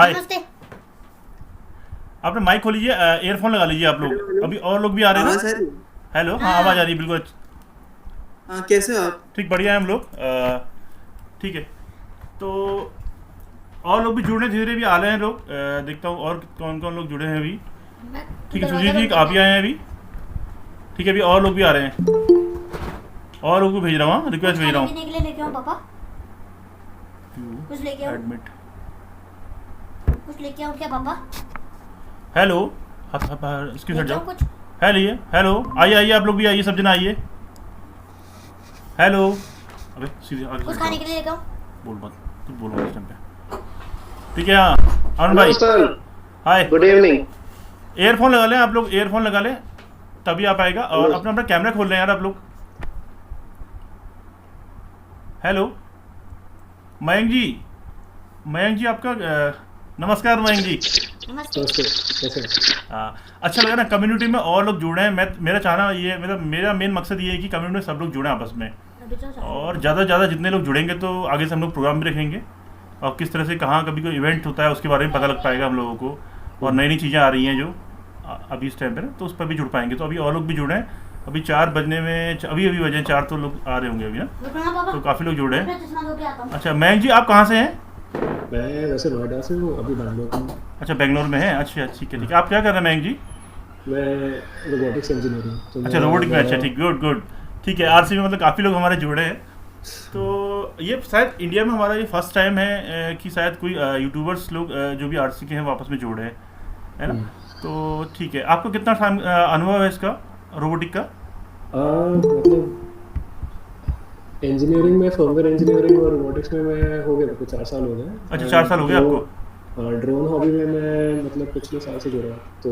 हाय, नमस्ते। आपने माइक खोलिए, ईयरफोन लगा लीजिए आप हेलो लोग। हेलो। अभी और लोग भी आ रहे हैं हाँ ना। सर। हेलो, हाँ आवाज़ आ हाँ। रही है बिल्कुल। हाँ कैसे हो आप? ठीक, बढ़िया है हम लोग। ठीक है, तो और लोग भी जुड़ने धीरे धीरे भी आ रहे हैं लोग। देखता हूँ और कौन कौन लोग जुड़े हैं अभी। मैं ठीक है, दरवाजा सुजीत जी बंद आप करना भी है। आए हैं अभी। ठीक है, अभी और लोग भी आ रहे हैं। और लोग को भेज रहा हूँ, कुछ रिक्वेस्ट भेज खाने रहा पीने के लिए लेके आओ पापा। कुछ लेके हूँ। आओ। एडमिट। कुछ लेके आओ क्या पापा? हेलो, इसकी हट लेके जाओ। आओ कुछ। है लिए, हेलो, आइए आइए आप लोग भी आइए, सब जन आइए। हेलो, अबे सीधे आगे से कुछ हट खाने जाओ। के लिए लेके आओ। बोल मत, कुछ बोलो इस टाइम पे। ठीक है, हाँ अरुण हेलो भाई। सर। हाय, गुड इवनिंग। एयरफोन लगा लें आप लोग, एयरफोन लगा लें तभी आ पाएगा। और हेलो। अपना अपना कैमरा खोल रहे हैं यार आप लोग। हेलो, मयंक जी, मयंक जी आपका नमस्कार मयंक जी। नमस्ते। नमस्ते। कैसे? हाँ, अच्छा लगा ना कम्युनिटी में और लोग जुड़े हैं। मैं मेरा चाहना ये, मेरा मेन मकसद ये है कि कम्युनिटी में सब लोग जुड़ें आपस में। अभी तो चाय और ज़्यादा से ज़्यादा जितने लोग जुड़ेंगे तो आगे से हम लोग प्रोग्राम भी रखेंगे। और किस तरह से कहाँ कभी कोई इवेंट होता है उसके बारे में पता लग पाएगा हम लोगों को। और नई नई चीज़ें आ रही हैं जो अभी इस टाइम पे ना, तो उस पर भी जुड़ पाएंगे। तो अभी और लोग भी जुड़े हैं। अभी 4 बजने में, अभी अभी बजे 4 तो लोग आ रहे होंगे अभी ना। रुकना पापा। तो काफ़ी लोग जुड़े हैं। अपना चश्मा धो के आता हूँ। अच्छा मयंक जी, आप कहाँ से हैं? मैं वैसे नोएडा से हूँ, अभी बैंगलोर में हूँ। अच्छा, बेंगलोर में है। अच्छा ठीक है ठीक है। आप क्या कर रहे हैं मयंक जी? मैं रोबोटिक्स इंजीनियरिंग तो अच्छा, रोबोटिक में। अच्छा ठीक, गुड गुड। ठीक है, आरसी में मतलब काफ़ी लोग हमारे जुड़े हैं। तो ये शायद इंडिया में हमारा ये फर्स्ट टाइम है कि शायद कोई यूट्यूबर्स लोग जो भी आरसी के हैं वो आपस में जुड़े हैं, है ना। तो ठीक है, आपको कितना टाइम अनुभव है इसका, रोबोटिक का? मतलब इंजीनियरिंग में, फर्मवेयर इंजीनियरिंग और रोबोटिक्स में मैं हो गया, मेरे को 4 साल हो गए। अच्छा, 4 साल हो गए आपको। ड्रोन हॉबी में मैं मतलब पिछले साल से जुड़ा, तो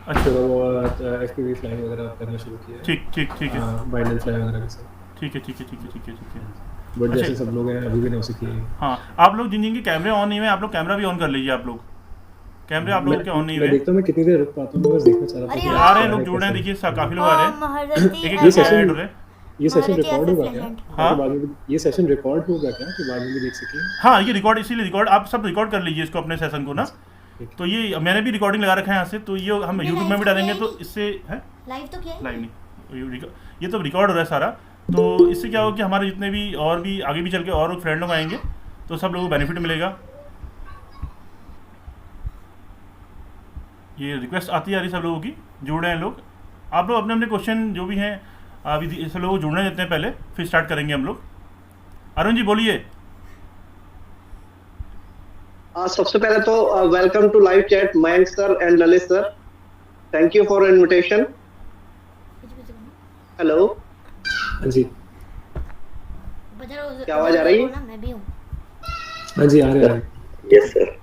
अच्छा, थोड़ा बहुत FPV फ्लाइंग वगैरह करना शुरू किया ठीक ठीक ठीक है। है, बाइंड एंड फ्लाई वगैरह के साथ। ठीक है ठीक है ठीक है ठीक है ठीक है। बट जैसे अच्छा, सब लोग हैं अभी भी नहीं सीखी है। हाँ आप लोग जिन जिनके कैमरे ऑन नहीं हुए आप लोग कैमरा भी ऑन कर लीजिए। आप लोग कैमरे आप मैं लोगों के ऑन नहीं मैं हुए। देखता हूँ मैं कितनी देर रुक पाता हूँ, मैं बस देखना चाह रहा था अरे कि ये हाँ। आ रहे हैं क्या लोग है, जुड़ रहे हैं, कैसे देखिए काफ़ी लोग आ रहे हैं। महरती एक एक ये करके सेशन ऐड हो रहे हैं। ये सेशन महारती रिकॉर्ड एज ए होगा क्या? प्लेजेंट। हाँ? ताकि बाद में ये सेशन रिकॉर्ड होगा क्या कि बाद में भी देख सकें? हाँ, ये रिकॉर्ड, इसीलिए रिकॉर्ड आप सब रिकॉर्ड कर लीजिए इसको, अपने सेशन को ना। ठीक तो ये मैंने भी रिकॉर्डिंग लगा रखा है यहाँ से, तो ये हम हमने यूट्यूब में live भी तो डालेंगे किया तो ही इससे है। लाइव तो किया लाइव नहीं, ये तो रिकॉर्ड हो रहा है सारा। तो इससे क्या होगा कि हमारे जितने भी और भी आगे भी चल के और लोग फ्रेंड लोग आएंगे तो सब लोगों को बेनिफिट मिलेगा। ये रिक्वेस्ट आती आ रही सब लोगों की, जुड़ रहे हैं लोग। आप लोग अपने अपने क्वेश्चन जो भी हैं अभी सब लोगों को जुड़ने देते हैं पहले, फिर स्टार्ट करेंगे हम लोग। अरुण जी बोलिए। सबसे पहले तो welcome to live chat Mayank sir and Lalit sir. Thank you for invitation. Hello, हाँ जी। क्या आवाज आ रही है? मैं भी हूँ। हाँ जी, आ रहे हैं। Yes sir.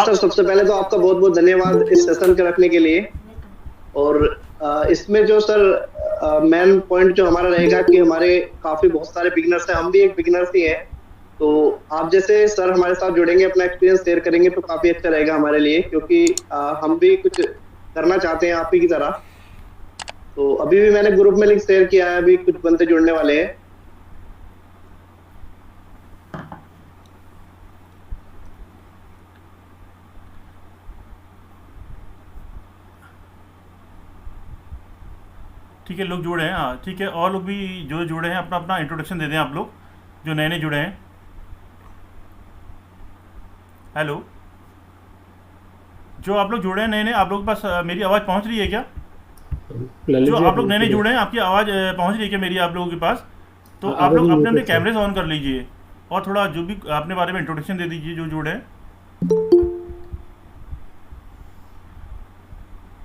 सर सबसे पहले तो आपका बहुत बहुत धन्यवाद इस सेशन के रखने के लिए। और इसमें जो सर मेन पॉइंट जो हमारा रहेगा कि हमारे काफी बहुत सारे बिगिनर्स हैं, हम भी एक बिगिनर्स ही हैं। तो आप जैसे सर हमारे साथ जुड़ेंगे, अपना एक्सपीरियंस शेयर करेंगे तो काफी अच्छा रहेगा हमारे लिए, क्योंकि हम भी कुछ करना चाहते हैं आप ही की तरह। तो अभी भी मैंने ग्रुप में लिंक शेयर किया है, अभी कुछ बंदे जुड़ने वाले हैं। ठीक है, लोग जुड़े हैं। हाँ ठीक है, और लोग भी जो जुड़े हैं अपना अपना इंट्रोडक्शन दे दें आप लोग जो नए नए जुड़े हैं। हेलो, जो आप लोग जुड़े हैं नए नए, आप लोग के पास मेरी आवाज़ पहुंच रही है क्या? ललित जो जी, आप लोग नए नए जुड़े हैं आपकी आवाज़ पहुंच रही है क्या मेरी आप लोगों के पास? तो हाँ, आप लोग अभी अपने अपने म्यूट है। कैमरेज ऑन कर लीजिए और थोड़ा जो भी अपने बारे में इंट्रोडक्शन दे दीजिए जो जुड़े हैं।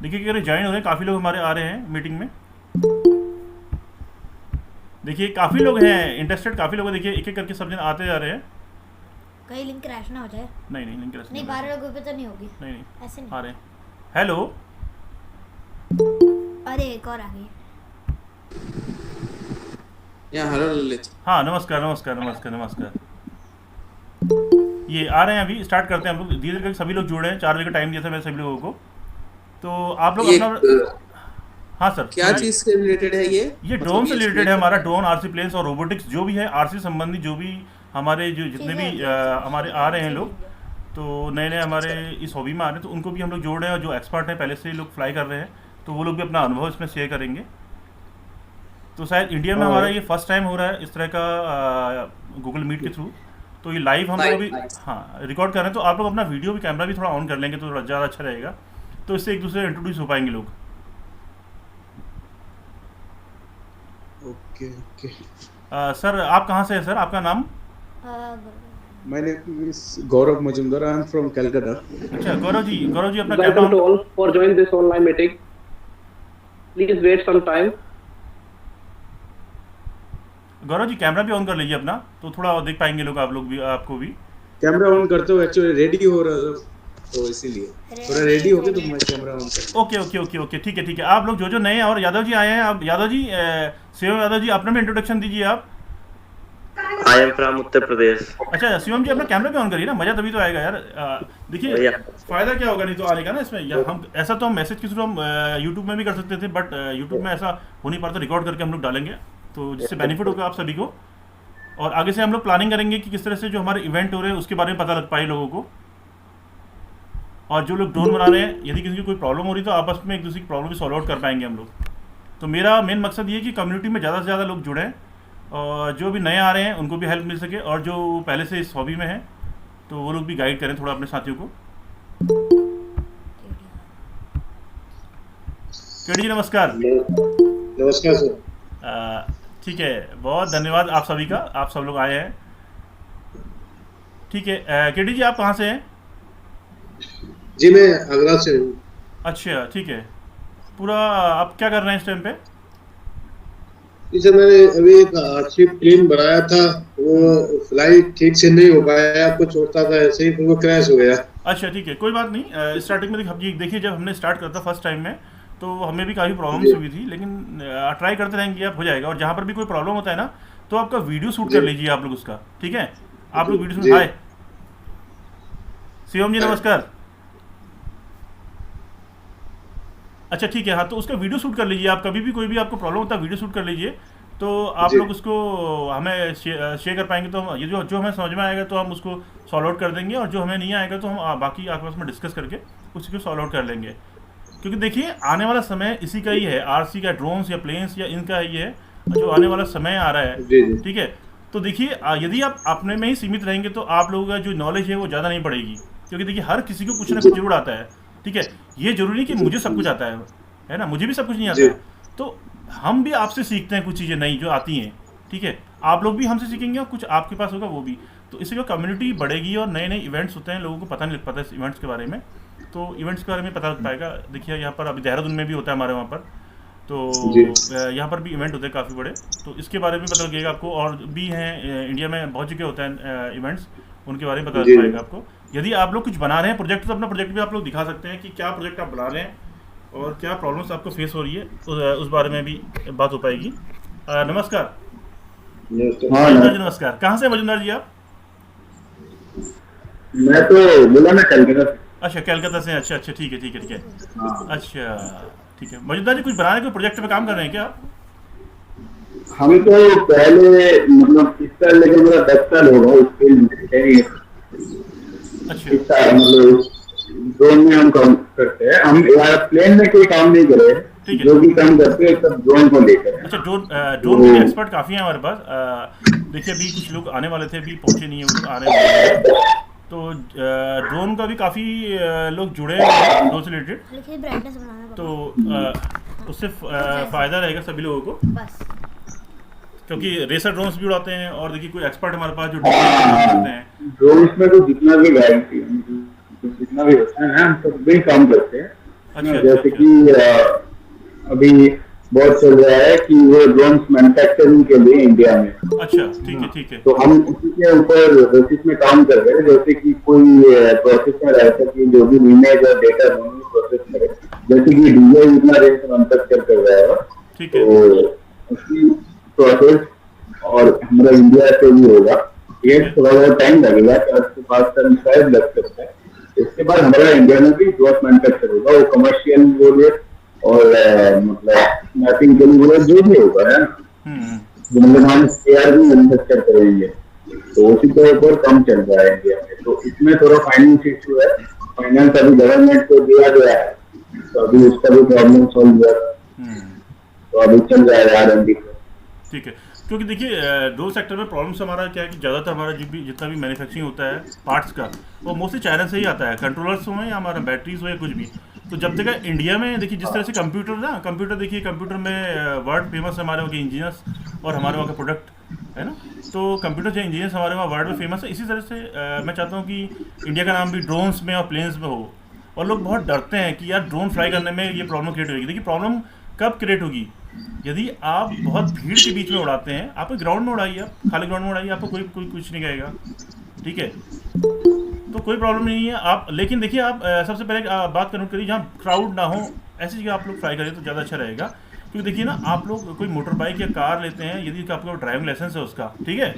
देखिए कि ज्वाइन हो रहे हैं, काफ़ी लोग हमारे आ रहे हैं मीटिंग में। देखिए काफ़ी लोग हैं इंटरेस्टेड, काफ़ी लोग हैं। देखिए एक एक करके सब जन आते जा रहे हैं। कहीं लिंक क्रैश ना हो जाए। नहीं नहीं, लिंक नहीं 12 लोगों पे तो नहीं होगी। नहीं नहीं, ऐसे आ नहीं। रहे हैं। हेलो, अरे एक और आ गई। या हेलो ललित। हाँ नमस्कार नमस्कार नमस्कार नमस्कार। ये आ रहे हैं, अभी स्टार्ट करते हैं हम लोग धीरे धीरे करके। सभी लोग जुड़े हैं, 4 बजे का टाइम दिया था मैंने सभी लोगों को। तो आप लोग ये अपना, हाँ सर क्या चीज से रिलेटेड है ये? ये ड्रोन से रिलेटेड है हमारा। ड्रोन, आरसी प्लेन्स और रोबोटिक्स जो भी है आरसी संबंधी, जो भी हमारे जो जितने भी हमारे आ रहे हैं लोग, तो नए नए हमारे इस हॉबी में आ रहे हैं, तो उनको भी हम लोग जोड़ रहे हैं, और जो एक्सपर्ट हैं पहले से ही लोग फ्लाई कर रहे हैं, तो वो लोग भी अपना अनुभव इसमें शेयर करेंगे। तो शायद इंडिया में हमारा ये फर्स्ट टाइम हो रहा है इस तरह का गूगल मीट के थ्रू। तो ये लाइव हम लोग अभी हाँ रिकॉर्ड कर रहे हैं, तो आप लोग अपना वीडियो भी कैमरा भी थोड़ा ऑन कर लेंगे तो ज़्यादा अच्छा रहेगा, तो इससे एक दूसरे इंट्रोड्यूस हो पाएंगे लोग। Okay okay. सर आप कहाँ से हैं सर, आपका नाम? My name is Gaurav Majumdar. I am from Calcutta. अच्छा गौरव जी अपना Welcome camera to all for join this online meeting. Please wait some time. Gaurav ji camera भी ऑन कर लीजिए अपना, तो थोड़ा देख पाएंगे लोग, आप लोग भी, आपको भी। कैमरा ऑन करते हो, एक्चुअली रेडी हो रहा था तो इसीलिए थोड़ा रेडी हो गए तो मैं कैमरा ऑन कर। ओके ओके ओके ओके ठीक है ठीक है। आप लोग जो नए हैं, और यादव जी आए हैं, आप यादव जी शिवम यादव जी अपना भी इंट्रोडक्शन दीजिए आप। I am from Uttar Pradesh. अच्छा शिवम जी अपना कैमरा भी ऑन करिए ना, मजा तभी तो आएगा यार। देखिए फायदा क्या होगा नहीं तो आने का ना इसमें, या हम ऐसा तो हम मैसेज के थ्रू हम यूट्यूब में भी कर सकते थे, बट यूट्यूब में ऐसा हो नहीं पाता, रिकॉर्ड करके हम लोग डालेंगे, तो जिससे बेनिफिट होगा आप सभी को। और आगे से हम लोग प्लानिंग करेंगे कि किस तरह से जो हमारे इवेंट हो रहे हैं उसके बारे में पता लग पाए लोगों को। और जो लोग ड्रोन बना रहे हैं, यदि किसी की कोई प्रॉब्लम हो रही है तो आपस में एक दूसरे की प्रॉब्लम भी सॉल्व आउट कर पाएंगे हम लोग। तो मेरा मेन मकसद ये है कि कम्युनिटी में ज़्यादा से ज़्यादा लोग जुड़ें, और जो भी नए आ रहे हैं उनको भी हेल्प मिल सके, और जो पहले से इस हॉबी में हैं तो वो लोग भी गाइड करें थोड़ा अपने साथियों को। केडी जी नमस्कार। नमस्कार सर। ठीक है, बहुत धन्यवाद आप सभी का, आप सब लोग आए हैं। ठीक है केडी जी आप कहाँ से हैं? जी मैं आगरा से हूँ। अच्छा ठीक है, पूरा आप क्या कर रहे हैं इस टाइम पे? जी सर मैंने अभी एक अच्छी प्लेन बनाया था, वो फ्लाइट ठीक से नहीं हो पाया, कुछ होता था ऐसे ही, वो क्रैश हो गया। अच्छा ठीक है, कोई बात नहीं। स्टार्टिंग में देखिए जब हमने स्टार्ट करता फर्स्ट टाइम में तो हमें भी काफ़ी प्रॉब्लम्स हुई थी, लेकिन ट्राई करते रहेंगे आप हो जाएगा। और जहाँ पर भी कोई प्रॉब्लम होता है ना तो आपका वीडियो शूट कर लीजिए आप लोग उसका, ठीक है? आप लोग वीडियो शूट। हाय शिवम जी नमस्कार। अच्छा ठीक है, हाँ तो उसका वीडियो शूट कर लीजिए आप, कभी भी कोई भी आपको प्रॉब्लम होता है वीडियो शूट कर लीजिए, तो आप लोग उसको हमें शेयर कर पाएंगे, तो हम ये जो हमें समझ में आएगा तो हम उसको सॉल्व आउट कर देंगे, और जो हमें नहीं आएगा तो हम बाकी आपस में डिस्कस करके उसी को सॉल्व आउट कर लेंगे। क्योंकि देखिए आने वाला समय इसी का ही है, आरसी का, ड्रोन्स या प्लेन्स या इनका ही है जो आने वाला समय आ रहा है, ठीक है? तो देखिए यदि आप अपने में ही सीमित रहेंगे तो आप लोगों का जो नॉलेज है वो ज़्यादा नहीं बढ़ेगी, क्योंकि देखिए हर किसी को कुछ ना कुछ जरूर आता है, ठीक है? ये जरूरी नहीं कि मुझे सब कुछ आता है ना, मुझे भी सब कुछ नहीं आता है, तो हम भी आपसे सीखते हैं कुछ चीज़ें नई जो आती हैं, ठीक है? आप लोग भी हमसे सीखेंगे और कुछ आपके पास होगा वो भी, तो इससे जो कम्युनिटी बढ़ेगी और नए नए इवेंट्स होते हैं लोगों को पता नहीं लग पाता इस इवेंट्स के बारे में, तो इवेंट्स के बारे में पता लग पाएगा। देखिए यहाँ पर अभी देहरादून में भी होता है हमारे वहाँ पर, तो यहाँ पर भी इवेंट होते हैं काफ़ी बड़े, तो इसके बारे में पता लगेगा आपको। और भी हैं इंडिया में बहुत जगह होता है इवेंट्स, उनके बारे में पता लग पाएगा आपको। यदि आप लोग कुछ बना रहे हैं प्रोजेक्ट, तो अपना प्रोजेक्ट भी आप लोग दिखा सकते हैं कि क्या प्रोजेक्ट आप बना रहे हैं और क्या प्रॉब्लम्स आपको फेस हो रही है, उस बारे में भी बात हो पाएगी। नमस्कार। मजुमदार जी नमस्कार। कहाँ से मजुमदार जी आप? मैं तो बोला ना कलकत्ता। अच्छा कलकत्ता से, अच्छा अच्छा ठीक है ठीक है ठीक है। अच्छा ठीक है, मजुमदार जी कुछ बनाने के प्रोजेक्ट में काम कर रहे हैं क्या आप? हम तो पहले मतलब इस साल, लेकिन मेरा 10 साल होगा उस फील्ड में। अच्छा मतलब ड्रोन में हम काम करते हैं, हम प्लेन में कोई काम नहीं कर रहे, जो भी काम करते हैं सब ड्रोन को लेकर। अच्छा ड्रोन के एक्सपर्ट काफ़ी हैं हमारे पास। देखिए अभी कुछ लोग आने वाले थे, अभी पहुंचे नहीं है, वो लोग आ रहे हैं, तो ड्रोन का भी काफ़ी लोग जुड़े हैं ड्रोन से रिलेटेड, तो उससे फ़ायदा रहेगा सभी लोगों को, क्योंकि रेसर ड्रोन्स भी उड़ाते हैं, और देखिए कोई एक्सपर्ट हमारे पास जो करते हैं ड्रोन्स में, तो जितना भी जितना भी होता है ना हम सब भी काम करते हैं। अच्छा, जैसे कि अभी बहुत चल रहा है कि वो ड्रोन्स मैन्युफैक्चरिंग के लिए इंडिया में। अच्छा ठीक है। तो हम उसी के ऊपर बेसिस में काम कर रहे हैं, जैसे कि कोई प्रोसेसर ऐसा कि जो भी इमेज और डेटा प्रोसेस करे, जैसे कि डीजे इतना रेट मैन्युफैक्चर कर रहा है, ठीक है, तो उसकी प्रोसेस और हमारा इंडिया से भी होगा। ये थोड़ा बहुत टाइम लगेगा, 4 से 5 साल शायद लग सकता है। इसके बाद हमारा इंडिया में भी ड्रोन मैन्युफैक्चर होगा, वो कमर्शियल बोले और मतलब मैपिंग के लिए बोले जो भी होगा है ना, मतलब हम AR भी मैन्युफैक्चर करेंगे। तो उसी के ऊपर कम चल रहा है इंडिया में। तो इसमें थोड़ा फाइनेंस इशू है, फाइनेंस अभी गवर्नमेंट को दिया गया है, तो अभी उसका भी प्रॉब्लम सॉल्व हुआ, तो अभी चल रहा है R&D। ठीक है, क्योंकि देखिए दो सेक्टर में प्रॉब्लम्स हमारा क्या है कि ज़्यादातर हमारा जितना भी मैन्युफैक्चरिंग होता है पार्ट्स का, वो मोस्टली चाइना से ही आता है, कंट्रोलर्स हो या हमारा बैटरीज हो या कुछ भी। तो जब तक इंडिया में देखिए जिस तरह से कंप्यूटर देखिए, कंप्यूटर में वर्ल्ड फेमस है हमारे वहाँ के इंजीनियर्स और हमारे वहाँ का प्रोडक्ट है ना। तो कंप्यूटर जो इंजीनियर्स हमारे वहाँ वर्ल्ड में फेमस है। इसी तरह से मैं चाहता हूँ कि इंडिया का नाम भी ड्रोन्स में और प्लेन्स में हो। और लोग बहुत डरते हैं कि यार ड्रोन फ्लाई करने में ये प्रॉब्लम क्रिएट होगी। देखिए प्रॉब्लम कब क्रिएट होगी, यदि आप बहुत भीड़ के बीच में उड़ाते हैं। आप ग्राउंड में उड़ाइए, आप खाली ग्राउंड में उड़ाइए, आपको कोई कुछ नहीं कहेगा, ठीक है, तो कोई प्रॉब्लम नहीं है आप। लेकिन देखिए आप सबसे पहले बात करूँ करिए जहाँ क्राउड ना हो, ऐसी जगह आप लोग फ्लाई करिए तो ज़्यादा अच्छा रहेगा। क्योंकि देखिए ना, आप लोग कोई मोटर बाइक या कार लेते हैं, यदि आपका ड्राइविंग लाइसेंस है उसका, ठीक है,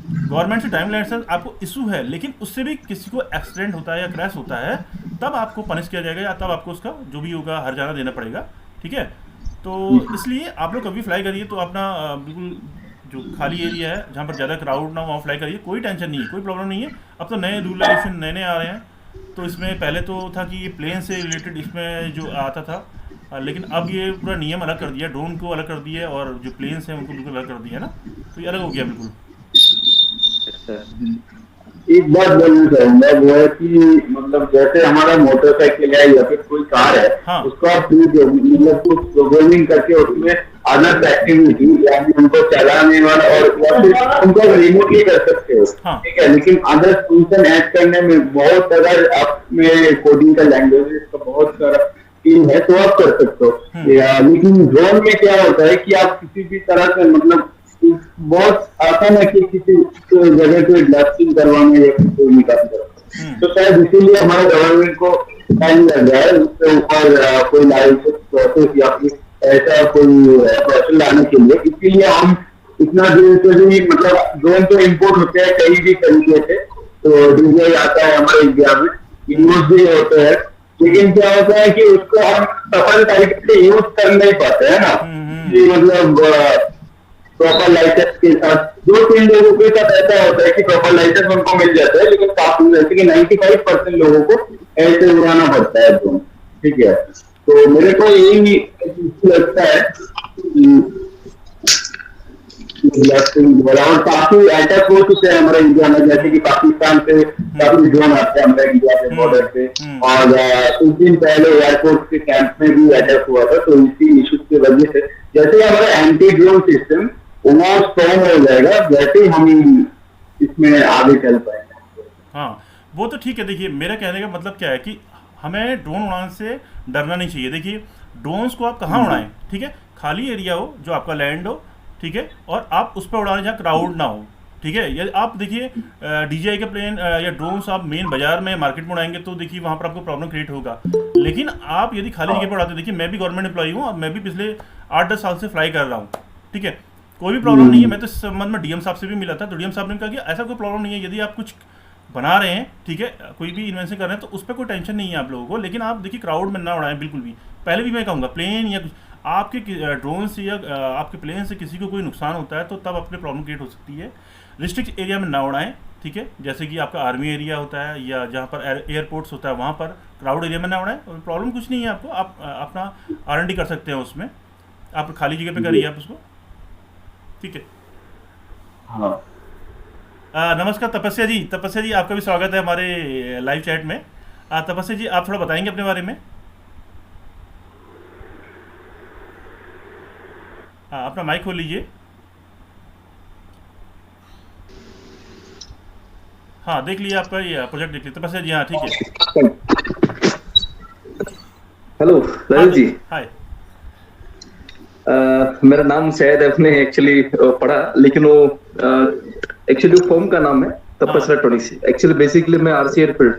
गवर्नमेंट से ड्राइविंग लाइसेंस आपको इशू है, लेकिन उससे भी किसी को एक्सीडेंट होता है या क्रैश होता है, तब आपको पनिश किया जाएगा या तब आपको उसका जो भी होगा हर्जाना देना पड़ेगा, ठीक है। तो इसलिए आप लोग कभी फ्लाई करिए तो अपना बिल्कुल जो खाली एरिया है जहाँ पर ज़्यादा क्राउड ना हो वहाँ फ्लाई करिए, कोई टेंशन नहीं है, कोई प्रॉब्लम नहीं है। अब तो नए रूल रेगुलेशन नए आ रहे हैं, तो इसमें पहले तो था कि ये प्लेन से रिलेटेड इसमें जो आता था, लेकिन अब ये पूरा नियम अलग कर दिया, ड्रोन को अलग कर दिया और जो प्लेन्स हैं उनको बिल्कुल अलग कर दिया ना, तो ये अलग हो गया बिल्कुल। एक बात बोलना चाहूंगा, वो है कि मतलब जैसे हमारा मोटरसाइकिल है या फिर कोई कार है, हाँ। उसको आप मतलब कुछ प्रोग्रामिंग करके उसमें अदर एक्टिविटी यानी उनको चलाने वाला और या फिर उनको रिमोटली कर सकते हो, हाँ। ठीक है। लेकिन अदर फंक्शन ऐड करने में बहुत अगर आप में कोडिंग का लैंग्वेज का बहुत सारा स्किल है तो आप कर सकते हो। लेकिन ड्रोन में क्या होता है कि आप किसी भी तरह से मतलब बहुत आसान है कि किसी जगह को ड्राफ्टिंग करवाने या कोई निकाल कर, तो शायद इसीलिए हमारे गवर्नमेंट को टाइम लग रहा है उसके ऊपर कोई लाइसेंस प्रोसेस या फिर ऐसा कोई प्रोसेस लाने के लिए। इसीलिए हम इतना दिन से भी मतलब ड्रोन तो इम्पोर्ट होते हैं कहीं भी तरीके से, तो डीजे आता है हमारे इंडिया में, यूज भी होते हैं, लेकिन क्या होता है कि उसको हम सफल तरीके से यूज कर नहीं पाते है ना, कि मतलब प्रॉपर लाइसेंस के साथ 2-3 लोगों के साथ ऐसा होता है कि प्रॉपर लाइसेंस उनको मिल जाता है, लेकिन काफी जैसे कि 95% लोगों को ऐसे उड़ाना पड़ता है ड्रोन, ठीक है। तो मेरे को यही लगता है और काफी अटैक हो चुके हैं हमारे इंडिया में, जैसे कि पाकिस्तान से काफी ड्रोन आते हैं हमारे इंडिया के बॉर्डर पे, और कुछ दिन पहले एयरपोर्ट के कैंप में भी अटैक हुआ था। तो इसी इशू की वजह से जैसे हमारा एंटी ड्रोन सिस्टम वो स्ट्रॉन्ग हो जाएगा, जैसे ही हम इसमें आगे चल पाएंगे। हाँ वो तो ठीक है। देखिए मेरा कहने का मतलब क्या है कि हमें ड्रोन उड़ाने से डरना नहीं चाहिए। देखिए ड्रोन्स को आप कहाँ उड़ाएं, ठीक है, खाली एरिया हो जो आपका लैंड हो, ठीक है, और आप उस पर उड़ाने जहाँ क्राउड ना हो, ठीक है। यदि आप देखिए DJI के प्लेन या ड्रोन्स आप मेन बाजार में मार्केट में उड़ाएंगे तो देखिए वहाँ पर आपको प्रॉब्लम क्रिएट होगा। लेकिन आप यदि खाली जगह पर उड़ाते, देखिए मैं भी गवर्नमेंट एम्प्लॉई हूँ और मैं भी पिछले 8-10 साल से फ्लाई कर रहा हूँ, ठीक है, कोई भी प्रॉब्लम नहीं है। मैं तो इस संबंध में DM साहब से भी मिला था, तो DM साहब ने कहा कि ऐसा कोई प्रॉब्लम नहीं है, यदि आप कुछ बना रहे हैं, ठीक है, कोई भी इन्वेंशन कर रहे हैं तो उस पर कोई टेंशन नहीं है आप लोगों को। लेकिन आप देखिए क्राउड में ना उड़ाएं बिल्कुल भी। पहले भी मैं कहूँगा प्लेन या आपके ड्रोन से या आपके प्लेन से किसी को कोई नुकसान होता है तो तब अपने प्रॉब्लम क्रिएट हो सकती है। रिस्ट्रिक्ट एरिया में ना उड़ाएं, ठीक है, जैसे कि आपका आर्मी एरिया होता है या जहाँ पर एयरपोर्ट्स होता है वहाँ पर क्राउड एरिया में ना उड़ाएं। और प्रॉब्लम कुछ नहीं है आपको, आप अपना R&D कर सकते हैं उसमें, आप खाली जगह पे करिए आप उसको, ठीक है। हाँ। नमस्कार तपस्या जी आपका भी स्वागत है हमारे लाइव चैट में। तपस्या जी आप थोड़ा बताएंगे अपने बारे में। हाँ अपना माइक खोल लीजिए। हाँ देख लीजिए आपका ये प्रोजेक्ट देख लीजिए तपस्या जी। हाँ ठीक है। हेलो राजीव जी। हाय। मेरा नाम शायद आपने एक्चुअली पढ़ा, लेकिन वो एक्चुअली फॉर्म का नाम है तपस्या टोनिसी। एक्चुअली बेसिकली मैं RC एयरफील्ड,